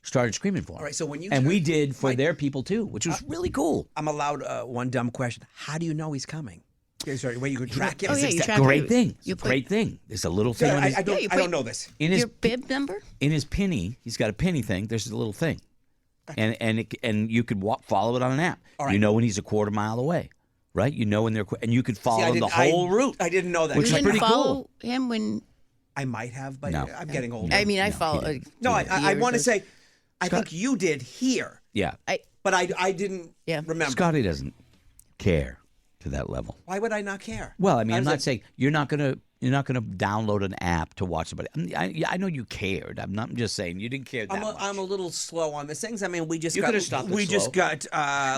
started screaming for him. All right, so when you we did for their people too, which was really cool. I'm allowed one dumb question. How do you know he's coming? Okay, sorry, where you could track him? Oh, yeah, you track Great it. thing. You It's a great thing. There's a little thing. Yeah, on his, I don't know this. in his Your bib number? in his penny, he's got a penny thing. There's a little thing, and you could follow it on an app. All right. You know when he's a quarter mile away, right? You know when they're and you could follow him the whole route. I didn't know that. Which You is didn't pretty follow cool. him when. I might have, but No. I'm getting older. I mean, I follow. No, I want to say, I think you did here, Yeah, but I didn't remember. Scotty doesn't care to that level. Why would I not care? Well, I mean, I I'm was not like- saying you're not gonna download an app to watch somebody. I know you cared. I'm just saying you didn't care that much. I'm a little slow on these things. I mean, we just You got could've stopped it slow. just got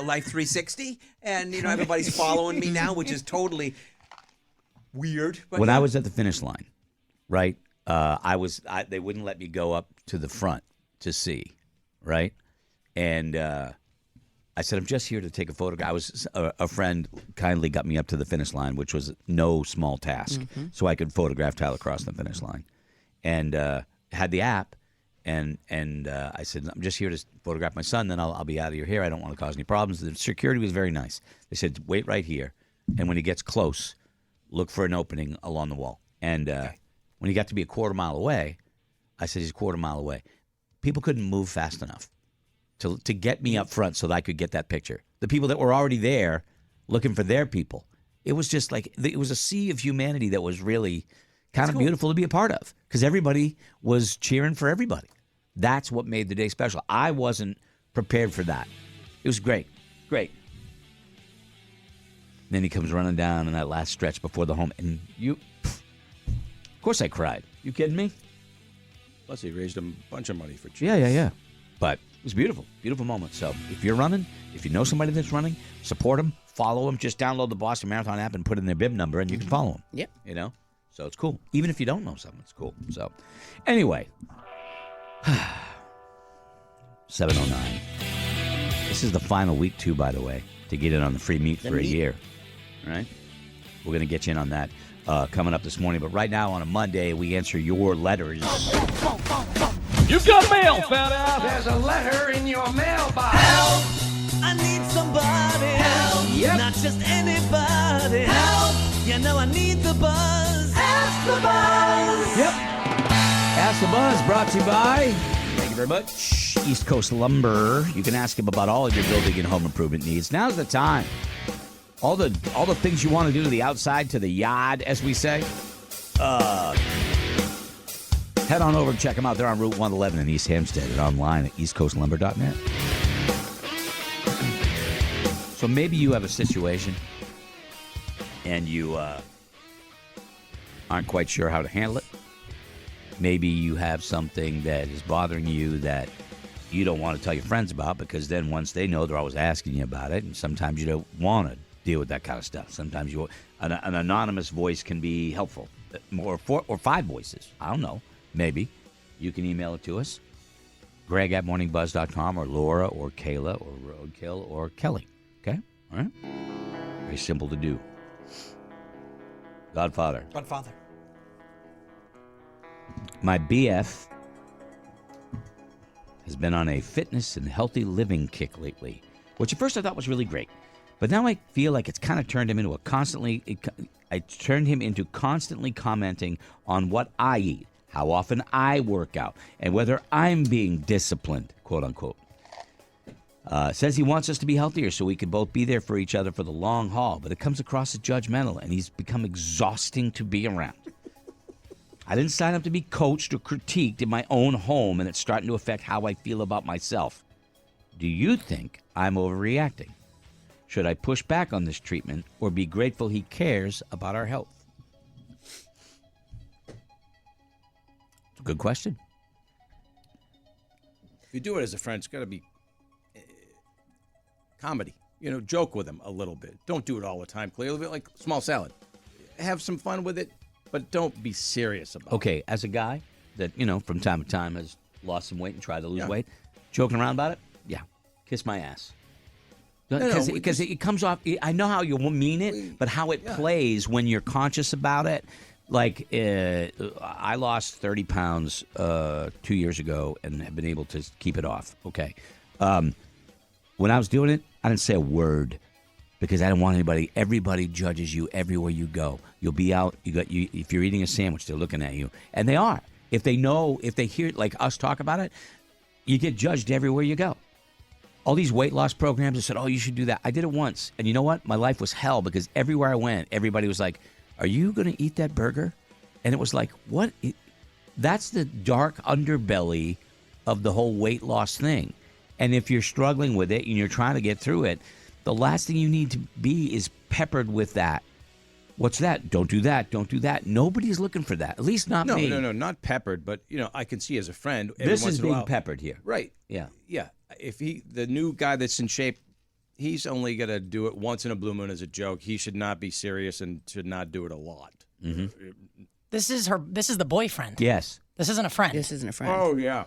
Life 360, and everybody's following me now, which is totally weird. But When I was at the finish line, right? They wouldn't let me go up to the front to see, right? And I said, I'm just here to take a photograph. A friend kindly got me up to the finish line, which was no small task, so I could photograph Tyler crossing the finish line, and had the app, and I said, I'm just here to photograph my son. Then I'll be out of your hair. I don't want to cause any problems. The security was very nice. They said, wait right here, and when he gets close, look for an opening along the wall. And when he got to be a quarter mile away, I said, he's a quarter mile away. People couldn't move fast enough to get me up front so that I could get that picture. The people that were already there looking for their people. It was just like, it was a sea of humanity that was really kind of beautiful to be a part of because everybody was cheering for everybody. That's what made the day special. I wasn't prepared for that. It was great. Great. Then he comes running down in that last stretch before the home. And of course I cried. You kidding me? Plus, he raised a bunch of money for Yeah. But it was beautiful. Beautiful moment. So if you're running, if you know somebody that's running, support them, follow them. Just download the Boston Marathon app and put in their bib number, and you can follow them. Yep. So it's cool. Even if you don't know someone, it's cool. So anyway, 7:09. This is the final week, too, by the way, to get in on the free meat for a year. All right? We're going to get you in on that coming up this morning. But right now on a Monday, we answer your letters. You've got mail found out. There's a letter in your mailbox. Help! I need somebody. Help! Yep. Not just anybody. Help! You know I need the buzz. Ask the buzz. Yep. Ask the Buzz brought to you by, thank you very much, East Coast Lumber. You can ask him about all of your building and home improvement needs. Now's the time. All the things you want to do to the outside, to the yard, as we say. Head on over and check them out. They're on Route 111 in East Hampstead and online at eastcoastlumber.net. So maybe you have a situation and you aren't quite sure how to handle it. Maybe you have something that is bothering you that you don't want to tell your friends about because then once they know, they're always asking you about it. And sometimes you don't want to deal with that kind of stuff. Sometimes an anonymous voice can be helpful. Or 4 or 5 voices. I don't know. Maybe. You can email it to us. Greg@morningbuzz.com or Laura or Kayla or Roadkill or Kelly. Okay? All right? Very simple to do. Godfather. Godfather. My BF has been on a fitness and healthy living kick lately, which at first I thought was really great. But now I feel like it's kind of turned him into constantly commenting on what I eat, how often I work out, and whether I'm being disciplined, quote unquote. Says he wants us to be healthier so we can both be there for each other for the long haul, but it comes across as judgmental, and he's become exhausting to be around. I didn't sign up to be coached or critiqued in my own home, and it's starting to affect how I feel about myself. Do you think I'm overreacting? Should I push back on this treatment or be grateful he cares about our health? It's a good question. If you do it as a friend, it's got to be comedy. Joke with him a little bit. Don't do it all the time. Clear a little bit like small salad. Have some fun with it, but don't be serious about it. Okay, as a guy that, from time to time has lost some weight and tried to lose weight, joking around about it, yeah, kiss my ass. Because it comes off, I know how you mean it, but how it plays when you're conscious about it. Like, I lost 30 pounds 2 years ago and have been able to keep it off. Okay. When I was doing it, I didn't say a word because I didn't want anybody. Everybody judges you everywhere you go. You'll be out. If you're eating a sandwich, they're looking at you. And they are. If they hear like us talk about it, you get judged everywhere you go. All these weight loss programs that said, oh, you should do that. I did it once. And you know what? My life was hell because everywhere I went, everybody was like, are you going to eat that burger? And it was like, what? That's the dark underbelly of the whole weight loss thing. And if you're struggling with it and you're trying to get through it, the last thing you need to be is peppered with that. What's that? Don't do that. Don't do that. Nobody's looking for that. At least not me. No, not peppered. But, I can see as a friend. This is being peppered here. Right. Yeah. Yeah. If the new guy that's in shape, he's only going to do it once in a blue moon as a joke. He should not be serious and should not do it a lot. Mm-hmm. This is the boyfriend. Yes. This isn't a friend. This isn't a friend. Oh, yeah.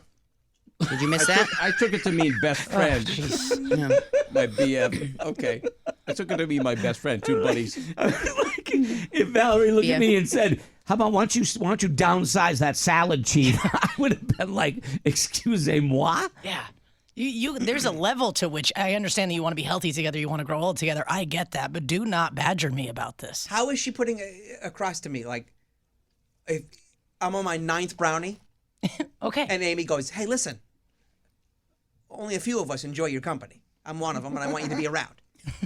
Did you miss that? I took it to mean best friend. Yeah. My BF. Okay. I took it to be my best friend. Two buddies. If Valerie looked at me and said, how about why don't you downsize that salad, Chief? I would have been like, excusez-moi? Yeah. There's a level to which I understand that you want to be healthy together, you want to grow old together. I get that, but do not badger me about this. How is she putting it across to me? Like, if I'm on my 9th brownie, okay, and Amy goes, "Hey, listen, only a few of us enjoy your company. I'm one of them, and I want you to be around."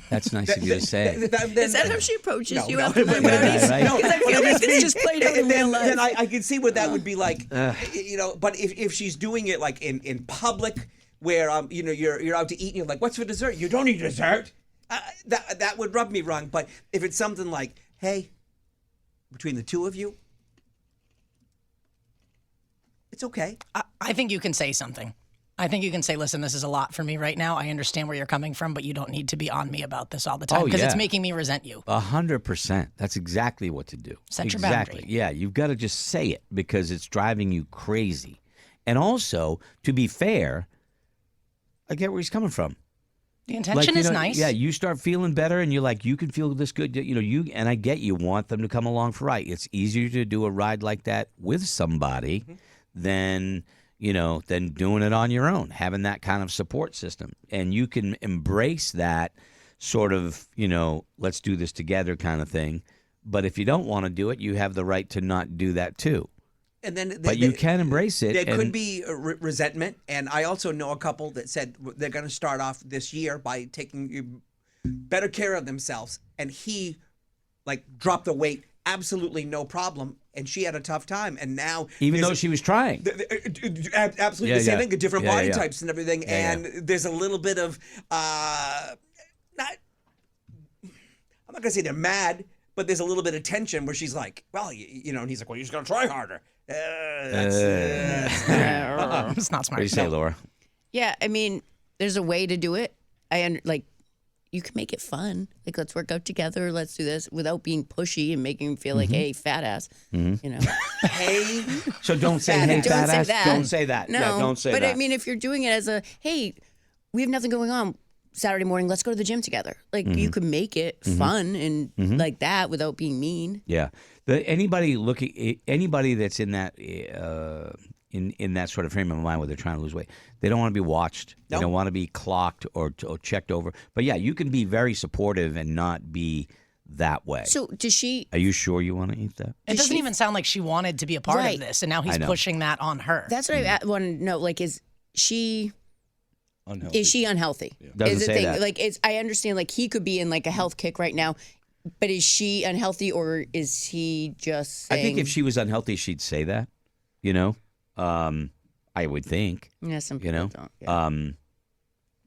That's nice of you to say. Is that how she approaches you no, after my brownies? right? Because I feel like this just played out in real life. Then I can see what that would be like, But if she's doing it like in public, where you're out to eat and you're like, what's for dessert? You don't eat dessert. That would rub me wrong. But if it's something like, hey, between the two of you, it's okay. I think you can say something. I think you can say, listen, this is a lot for me right now. I understand where you're coming from, but you don't need to be on me about this all the time because it's making me resent you. 100%. That's exactly what to do. Set your boundary. Yeah, you've got to just say it because it's driving you crazy. And also, to be fair, I get where he's coming from. The intention is nice. Yeah, you start feeling better and you're like, you can feel this good. And I get you want them to come along for a ride. It's easier to do a ride like that with somebody than doing it on your own, having that kind of support system. And you can embrace that sort of, let's do this together kind of thing. But if you don't want to do it, you have the right to not do that too. And then you can embrace it. There could be resentment. And I also know a couple that said they're going to start off this year by taking better care of themselves. And he dropped the weight, absolutely no problem. And she had a tough time. And now, even though she was trying, absolutely the same thing, different body types and everything. There's a little bit of I'm not going to say they're mad, but there's a little bit of tension where she's like, well, and he's like, well, you're just going to try harder. It's not smart. What do you say, Laura? Yeah, I mean, there's a way to do it. You can make it fun. Like, let's work out together. Let's do this without being pushy and making him feel like, hey, fat ass. Hey. So don't say, hey, fat ass. That. Don't say that. No, don't say but that. I mean, if you're doing it as a, hey, we have nothing going on. Saturday morning, let's go to the gym together. Like you could make it fun and like that without being mean. Yeah. Anybody that's in that in that sort of frame of mind where they're trying to lose weight, they don't want to be watched. They don't want to be clocked or checked over. But yeah, you can be very supportive and not be that way. So does she? Are you sure you want to eat that? It doesn't even sound like she wanted to be a part of this, and now he's pushing that on her. That's what I want to know. Like, is she? Unhealthy. Is she unhealthy? Doesn't is the say thing. that. Like, I understand. Like, he could be in like a health kick right now, but is she unhealthy or is he just saying? I think if she was unhealthy, she'd say that. You know, I would think. Yeah, some people don't. Yeah.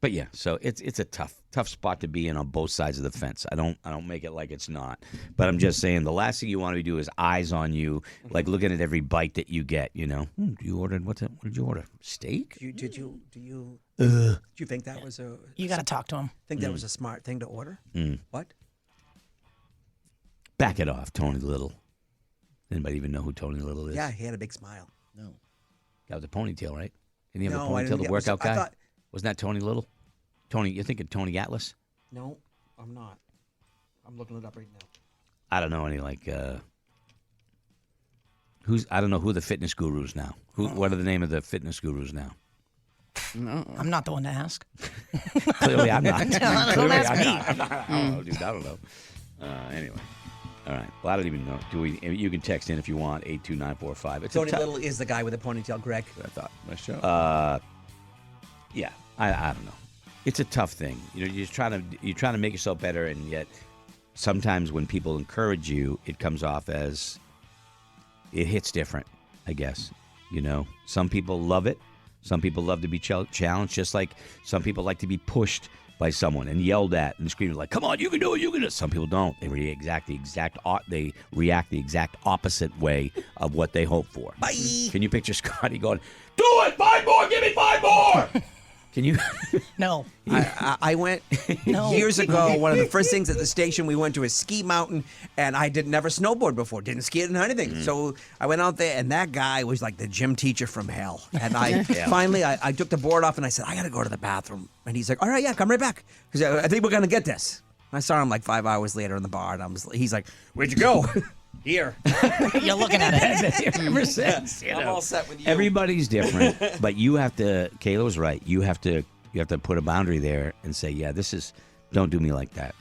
But yeah, so it's a tough spot to be in on both sides of the fence. I don't make it like it's not, but I'm just saying the last thing you want to do is eyes on you, like looking at every bite that you get. You know, you ordered what did you order? Steak? Do you think that was a? You got to talk to him. Think that was a smart thing to order? What? Back it off, Tony Little. Anybody even know who Tony Little is? Yeah, he had a big smile. No. Got the ponytail, right? Didn't he have No, a I ponytail, didn't the get- workout I guy? thought- Wasn't that Tony Little? Tony, you're thinking Tony Atlas? No, I'm not. I'm looking it up right now. I don't know any like I don't know who the fitness gurus now. What are the name of the fitness gurus now? No. I'm not the one to ask. Clearly I'm not. Don't Clearly ask I'm me. not. I don't know, dude. I don't know. Anyway. All right. Well, I don't even know. You can text in if you want, 82945. It's Tony Little is the guy with the ponytail, Greg. I thought. Nice show. Yeah. I don't know. It's a tough thing. You know, you're trying to make yourself better, and yet sometimes when people encourage you, it comes off as it hits different, I guess. You know, some people love it. Some people love to be challenged, just like some people like to be pushed by someone and yelled at and screamed like, "Come on, you can do it, you can do it." Some people don't. They react the exact opposite way of what they hope for. Bye. Can you picture Scotty going, "Do it, 5 more, give me 5 more"? Can you? No. I went years ago. One of the first things at the station, we went to a ski mountain, and I never snowboard before. Didn't ski it or anything. So I went out there, and that guy was like the gym teacher from hell. And finally, I took the board off, and I said, "I got to go to the bathroom." And he's like, "All right, yeah, come right back, because I think we're gonna get this." And I saw him like 5 hours later in the bar, and he's like, "Where'd you go?" Here. You're looking at it. Ever since, I'm all set with you. Everybody's different, but you have to. Kayla was right. You have to put a boundary there and say, "Yeah, this is. Don't do me like that."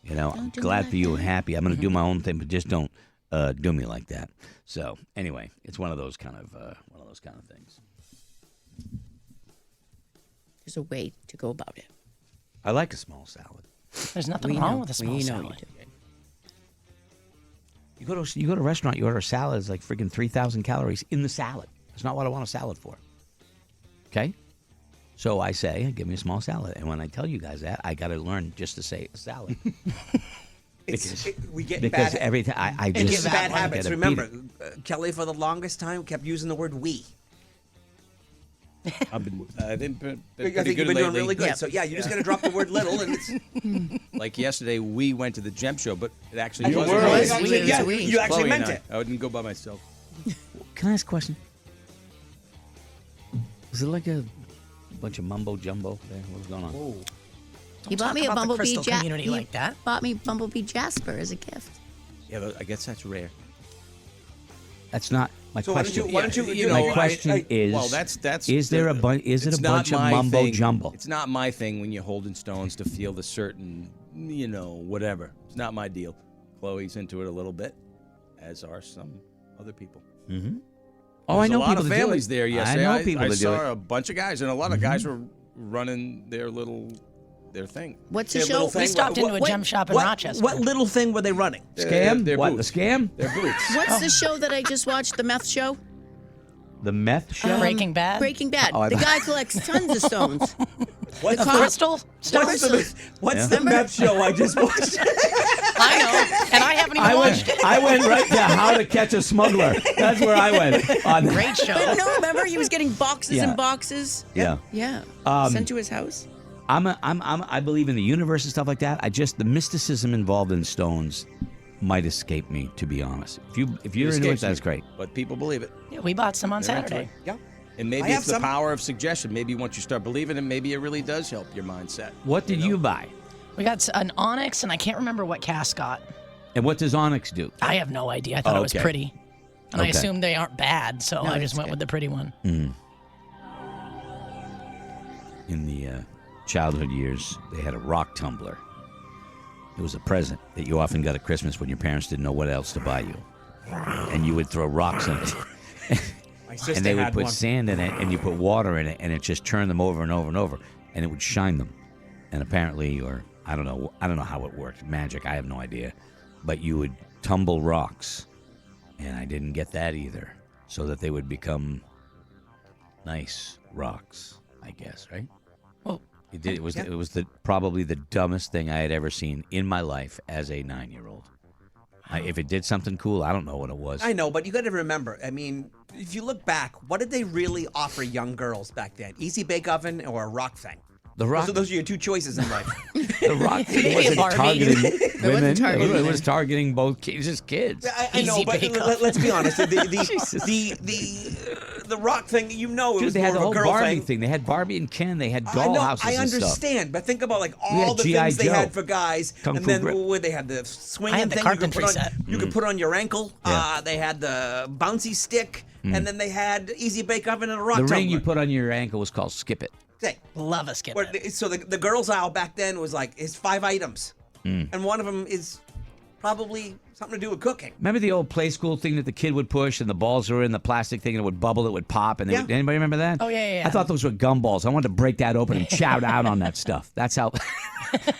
You know, I'm glad for you and happy. I'm going to do my own thing, but just don't do me like that. So anyway, it's one of those kind of things. There's a way to go about it. I like a small salad. There's nothing wrong with a small salad. You go to a restaurant, you order a salad, it's like freaking 3,000 calories in the salad. That's not what I want a salad for. Okay? So I say, give me a small salad. And when I tell you guys that, I got to learn just to say a salad. We get because bad, every time I it's just bad gotta habits. beat Remember, it. Kelly for the longest time kept using the word "we." I've been I think you've been doing really good. Yeah. So yeah, you just got to drop the word "little," and it's. Like yesterday, we went to the gem show, but it actually You was were. a You actually Chloe meant and it. I didn't go by myself. Can I ask a question? Is it like a bunch of mumbo jumbo there? What's going on? He bought me a about the Bumblebee crystal community like that. Bought me Bumblebee Jasper as a gift. Yeah, I guess that's rare. That's not my So question. why don't you my question is, well, that's is there a bunch? Is it it's a not bunch of my mumbo thing. jumbo? It's not my thing when you're holding stones to feel the certain, whatever. It's not my deal. Chloe's into it a little bit, as are some other people. Mm-hmm. Oh, I know a lot people of that do families it. there yesterday. I know people I that do saw it. Mm-hmm. a bunch of guys, and a lot of guys were running their thing. What's the Their show? little thing? We stopped into a gem shop in Rochester. What little thing were they running? Scam? They're What, boots. the scam? They're boots. What's the show that I just watched? The meth show? The meth show? Breaking Bad. Breaking Bad. Oh, I The thought- guy collects tons of stones. What's The crystal? What's the meth show I just watched? I know, and I haven't even watched it. I went right to How to Catch a Smuggler. That's where I went. On Great show. No, remember he was getting boxes Yeah. and boxes. Yeah. Yeah. Sent to his house. I believe in the universe and stuff like that. The mysticism involved in stones might escape me, to be honest. If you're into it, escapes that's me. great. But people believe it. Yeah, we bought some on They're into Saturday. it. Yeah. And maybe it's the power of suggestion. Maybe once you start believing it, maybe it really does help your mindset. What did you buy? We got an onyx, and I can't remember what Cass got. And what does onyx do? I have no idea. I thought it was pretty. And I Okay. assumed they aren't bad, so No, I just that's went good. with the pretty one. In the childhood years, they had a rock tumbler. It was a present that you often got at Christmas when your parents didn't know what else to buy you. And you would throw rocks in it. My sister And they would had put one. sand in it, and you put water in it, and it just turned them over and over and over, and it would shine them. And apparently, or I don't know how it worked. Magic, I have no idea. But you would tumble rocks, and I didn't get that either, so that they would become nice rocks, I guess, right? Well, It did. It was probably the dumbest thing I had ever seen in my life as a 9-year-old. If it did something cool, I don't know what it was. I know, but you got to remember. I mean, if you look back, what did they really offer young girls back then? Easy bake oven or a rock thing? The rock. Those are your two choices in life. The rock thing wasn't Barbie. targeting It women. wasn't targeting It was women. targeting both kids, just kids. I know, Easy but bake let's be honest. Jesus. The rock thing, it Dude, was they had more the of whole a girl Barbie thing. They had Barbie and Ken. They had I doll know, houses I and stuff. understand, but think about like We all had the G.I. things they Joe. had for guys, Kung and Fu then Grip. what they had the swinging I had the thing you could carpentry put on. set. You could put on your ankle. Yeah. They had the bouncy stick, and then they had easy bake oven and a rock The tumbler. ring you put on your ankle was called Skip It. Say, Love a skip. or so the girls' aisle back then was like it's 5 items, and one of them is probably something to do with cooking. Remember the old play school thing that the kid would push and the balls were in the plastic thing and it would bubble, it would pop? And Yeah. anybody remember that? Oh, yeah. I thought those were gumballs. I wanted to break that open and shout out on that stuff. That's how.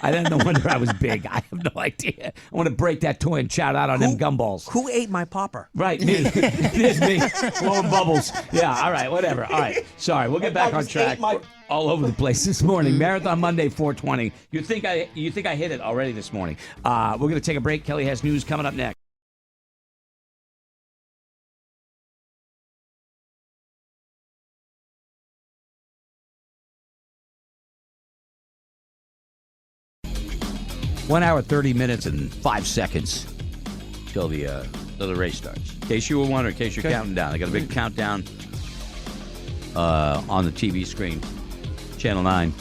I didn't no wonder I was big. I have no idea. I want to break that toy and shout out on them gumballs. Who ate my popper? Right, me. It's me. Blowing bubbles. Yeah, all right, whatever. All right. Sorry, we'll get back on track. We're all over the place this morning. Marathon Monday, 420. You think I hit it already this morning. We're going to take a break. Kelly has news coming up next. One hour, 30 minutes, and 5 seconds till the race starts. In case you were wondering, in case you're counting down, I got a big countdown on the TV screen, Channel 9.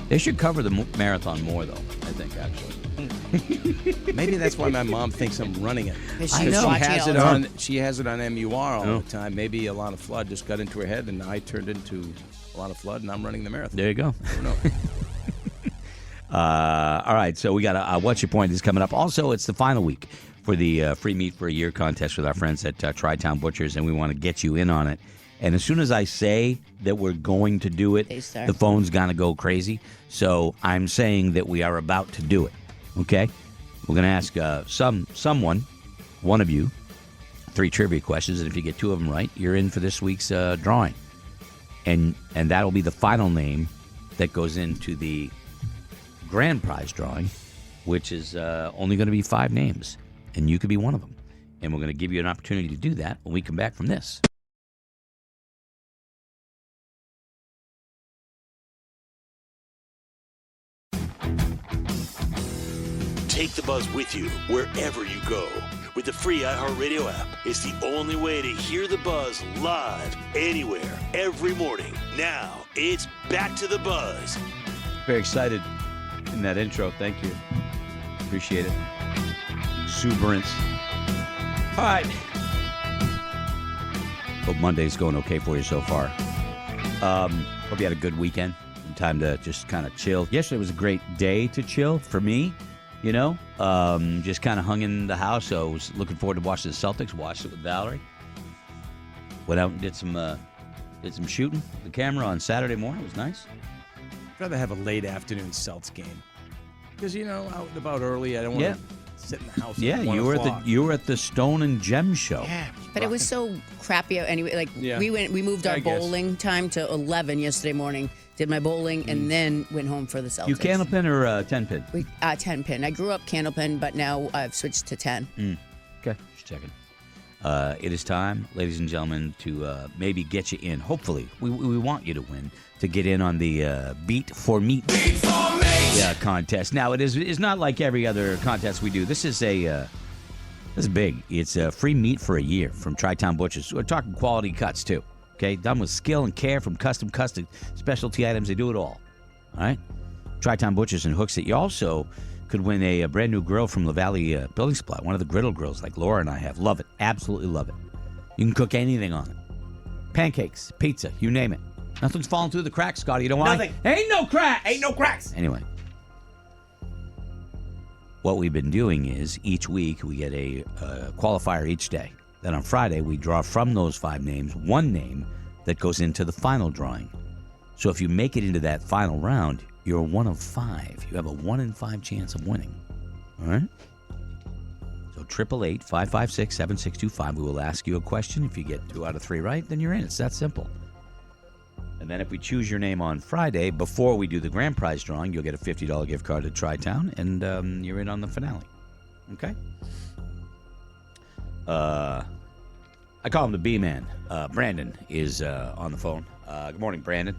They should cover the marathon more, though, I think, actually. Maybe that's why my mom thinks I'm running it. She's Because watching it all the time. She has it on MUR all the time. Maybe a lot of flood just got into her head, and I turned into a lot of flood, and I'm running the marathon. There you go. I don't know. All right, so we got a What's Your Point is coming up. Also, it's the final week for the Free Meat for a Year contest with our friends at Tri-Town Butchers, and we want to get you in on it. And as soon as I say that we're going to do it, the phone's going to go crazy. So I'm saying that we are about to do it, okay? We're going to ask someone, one of you, 3 trivia questions, and if you get 2 of them right, you're in for this week's drawing. And that'll be the final name that goes into the grand prize drawing, which is only going to be 5 names, and you could be one of them. And we're going to give you an opportunity to do that when we come back from this. Take the buzz with you wherever you go. With the free iHeartRadio app, it's the only way to hear the buzz live anywhere, every morning. Now, it's back to the buzz. Very excited in that intro. Thank you. Appreciate it. Exuberance. All right. Hope Monday's going okay for you so far. Hope you had a good weekend. Some time to just kind of chill. Yesterday was a great day to chill for me. You know, just kind of hung in the house. So I was looking forward to watching the Celtics. Watched it with Valerie. Went out and did some shooting with the camera on Saturday morning. It was nice. I'd rather have a late afternoon Celts game. Because, out and about early, I don't want to sit in the house. Yeah, at you 1 were o'clock. you were at the Stone and Gem show. Yeah. But it was so crappy out anyway. Like Yeah. we moved our I guess. bowling time to 11 yesterday morning. Did my bowling and then went home for the Celtics. You candlepin or 10-pin? 10-pin. I grew up candlepin, but now I've switched to 10. Okay, just checking. It is time, ladies and gentlemen, to maybe get you in. Hopefully, we want you to win, to get in on the Beat for Meat contest. Now, it's not like every other contest we do. This is this is big. It's free meat for a year from Tri-Town Butchers. We're talking quality cuts, too. Okay, done with skill and care from custom specialty items. They do it all. All right? Tri-Town Butchers and Hooks It. You also could win a brand new grill from La Valley Building Supply, one of the griddle grills like Laura and I have. Love it. Absolutely love it. You can cook anything on it. Pancakes, pizza, you name it. Nothing's falling through the cracks, Scotty. You know why? Nothing. Ain't no cracks. Ain't no cracks. Anyway. What we've been doing is each week we get a qualifier each day. Then on Friday we draw from those 5 names one name that goes into the final drawing. So if you make it into that final round, you're 1 of 5. You have a 1 in 5 chance of winning. All right? So 888-556-7625. We will ask you a question. If you get 2 out of 3 right, then you're in. It's that simple. And then if we choose your name on Friday, before we do the grand prize drawing, you'll get a $50 gift card to Tri-Town, and you're in on the finale. Okay? I call him the B-Man. Brandon is on the phone. Good morning, Brandon.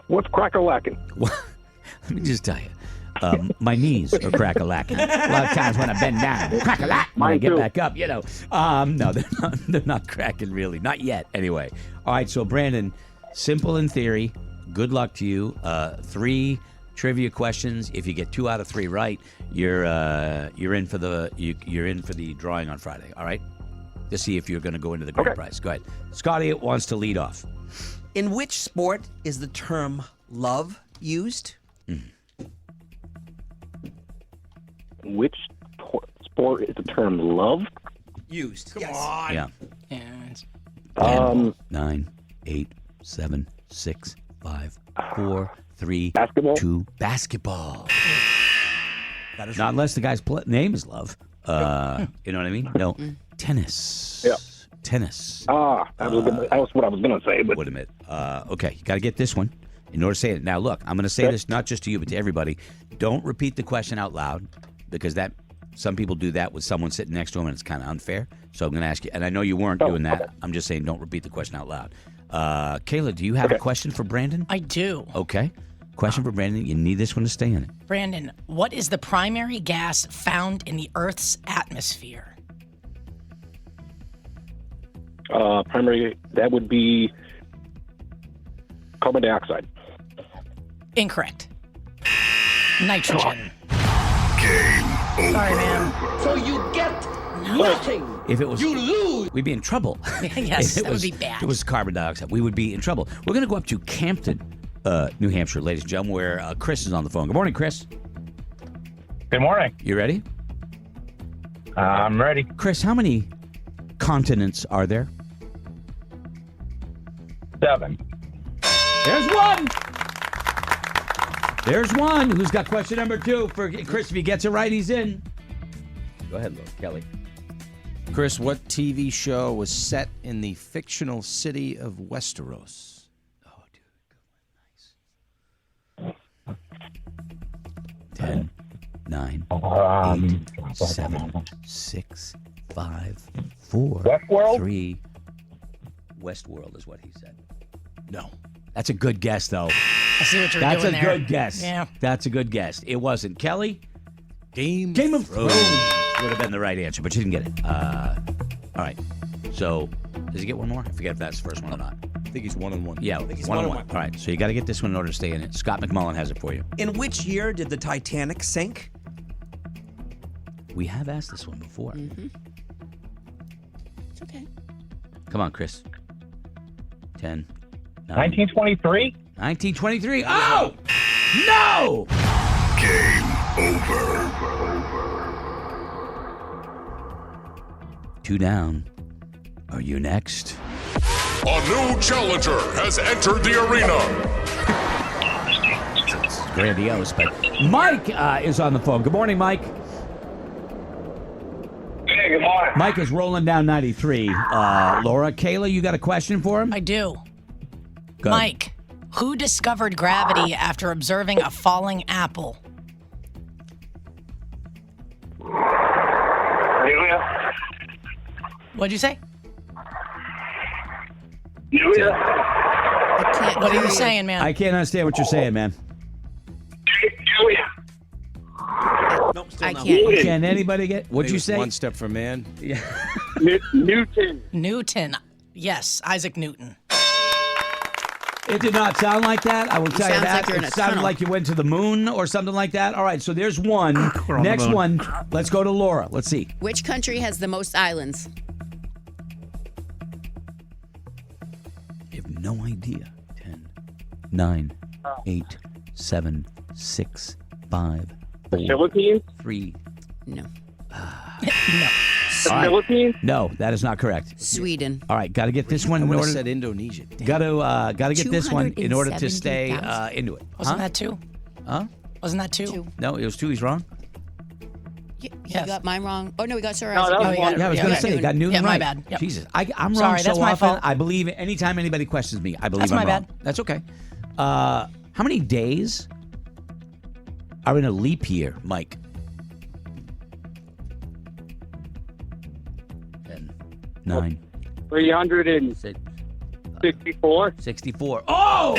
What's crack-a-lacking? Let me just tell you. My knees are crack-a-lacking. A lot of times when I bend down, crack-a-lack. When I get back up, no, they're not cracking really. Not yet, anyway. All right, so Brandon, simple in theory. Good luck to you. 3 trivia questions. If you get 2 out of 3 right, you're in for the drawing on Friday. All right, to see if you're going to go into the grand prize. Go ahead, Scotty wants to lead off. In which sport is the term love used? Which sport is the term love used? Come on. Yeah. 10, 9, 8, 7, 6, 5, 4, 3, basketball? 2. Basketball. That is Not unless the guy's name is Love. You know what I mean? No. Tennis. Yeah. Tennis. that was what I was going to say. But Wait a minute. Okay, you got to get this one in order to say it. Now, look, I'm going to say this not just to you, but to everybody. Don't repeat the question out loud, because some people do that with someone sitting next to them, and it's kind of unfair. So I'm going to ask you, and I know you weren't doing that. Okay. I'm just saying don't repeat the question out loud. Kayla, do you have a question for Brandon? I do. Okay. Question for Brandon. You need this one to stay in it. Brandon, what is the primary gas found in the Earth's atmosphere? primary, that would be carbon dioxide. Incorrect. Nitrogen. Game over. Sorry, man. So you get nothing. If it was, you lose. We'd be in trouble. Yes, If that would be bad. If it was carbon dioxide, we would be in trouble. We're going to go up to Campton, New Hampshire, ladies and gentlemen, where Chris is on the phone. Good morning, Chris. Good morning. You ready? I'm ready. Chris, how many continents are there? 7. There's one. There's one. Who's got question number 2 for Chris? If he gets it right, he's in. Go ahead, Kelly. Chris, what TV show was set in the fictional city of Westeros? Oh, dude. Nice. 10, 9, 8, 7, 6, 5, 4, Westworld? 3. Westworld is what he said. No. That's a good guess, though. I see what you're That's doing a there. good guess. Yeah. That's a good guess. It wasn't. Kelly? Game of Thrones would have been the right answer, but you didn't get it. All right. So, does he get one more? I forget if that's the first one or not. I think he's 1-1. Yeah, think he's 1-1. 1-1. All right. So, you got to get this one in order to stay in it. Scott McMullen has it for you. In which year did the Titanic sink? We have asked this one before. Mm-hmm. It's okay. Come on, Chris. 10, 9. 1923? 1923. Oh! No! Game over. 2 down. Are you next? A new challenger has entered the arena. It's grandiose, but Mike is on the phone. Good morning, Mike. Hey, good morning. Mike is rolling down 93. Laura, Kayla, you got a question for him? I do. Go ahead. Mike, who discovered gravity after observing a falling apple? Julia? What'd you say? Julia? What are you saying, man? I can't understand what you're saying, man. Julia? Nope, still I no. can't. Can anybody get? What'd you say? One step for man. Yeah. Newton. Newton. Yes, Isaac Newton. It did not sound like that. I will tell you sounds that. like you're in It a sounded tunnel. like you went to the moon or something like that. All right, so there's one. on Next the moon. one. Let's go to Laura. Let's see. Which country has the most islands? I have no idea. 10, 9, 8, 7, 6, 5, 4, Philippines? 3. No. The Philippines? No, that is not correct. Sweden. All right, got to get this one I in would have order. said Indonesia. Got to get this one in order to stay 270,000. into it. Wasn't that 2? Huh? Wasn't that 2? No, it was 2. He's wrong. You Yes. got mine wrong. Oh, no, we got Sir No, Isaac. that was Newton. one. Yeah, I was going to say, Newton. got Newton Yeah, my right. bad. Yep. Jesus, I'm wrong Sorry, so that's my often. fault. I believe anytime anybody questions me, I believe That's I'm my wrong. bad. That's okay. How many days are in a leap year, Mike? 10, 9, 364? 64. Oh!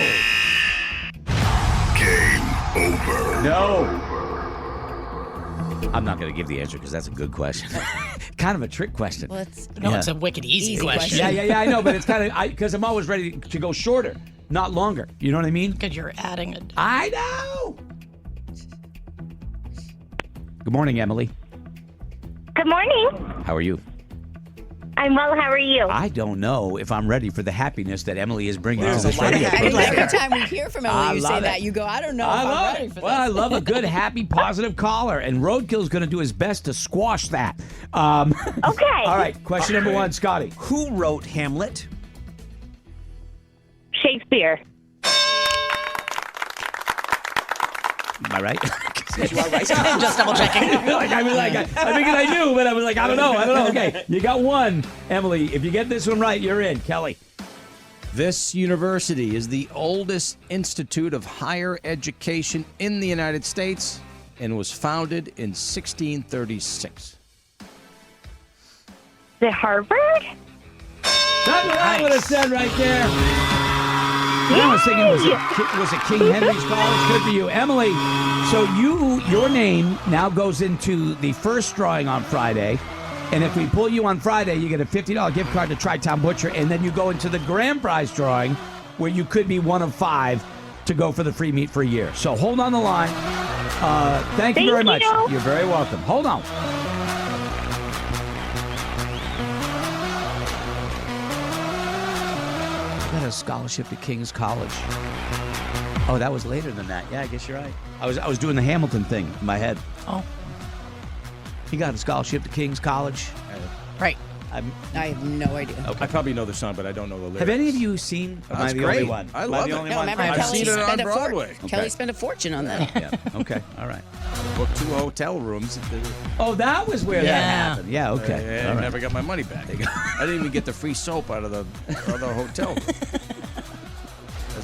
Game over. No. I'm not going to give the answer because that's a good question. Kind of a trick question. Well, it's No, Yeah. it's a wicked easy, Easy question. Yeah, I know, but it's kind of because I'm always ready to go shorter, not longer. You know what I mean? Because you're adding a... I know. Good morning, Emily. Good morning. How are you? I'm well. How are you? I don't know if I'm ready for the happiness that Emily is bringing to There's this a lot of radio happiness. program. Every time we hear from Emily, you say love that. it. You go, I don't know I if I'm love ready it. for Well, I this. love a good, happy, positive caller, and Roadkill's going to do his best to squash that. Okay. All right, question number 1, Scotty. Who wrote Hamlet? Shakespeare. Am I right? You are right. Just double checking. I figured I knew, but I was like, I don't know. Okay, you got one, Emily. If you get this one right, you're in. Kelly. This university is the oldest institute of higher education in the United States and was founded in 1636. The Harvard? That's what I would have said right there. I was thinking, was it King Henry's College? Good for you. Emily, so your name now goes into the first drawing on Friday. And if we pull you on Friday, you get a $50 gift card to Tri-Town Butcher. And then you go into the grand prize drawing where you could be one of 5 to go for the free meat for a year. So hold on the line. Thank you very much. You're very welcome. Hold on. Got a scholarship to King's College. Oh, that was later than that. Yeah, I guess you're right. I was doing the Hamilton thing in my head. Oh. He got a scholarship to King's College. Right. I have no idea. I probably know the song, but I don't know the lyrics. Have any of you seen? Am I That's the great. only one? I Am love the it. only No, one? remember I've Kelly seen it on spent Broadway. Kelly spent a fortune on that. Yeah. Okay. All right. Booked 2 hotel rooms. Oh, that was where that happened. Yeah. Okay. I All right. never got my money back. I didn't even get the free soap out of the hotel room.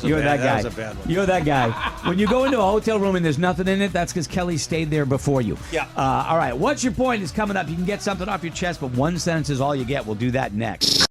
You're that guy. That was a bad one. You're that guy. When you go into a hotel room and there's nothing in it, that's because Kelly stayed there before you. Yeah. All right. What's your point is coming up. You can get something off your chest, but one sentence is all you get. We'll do that next.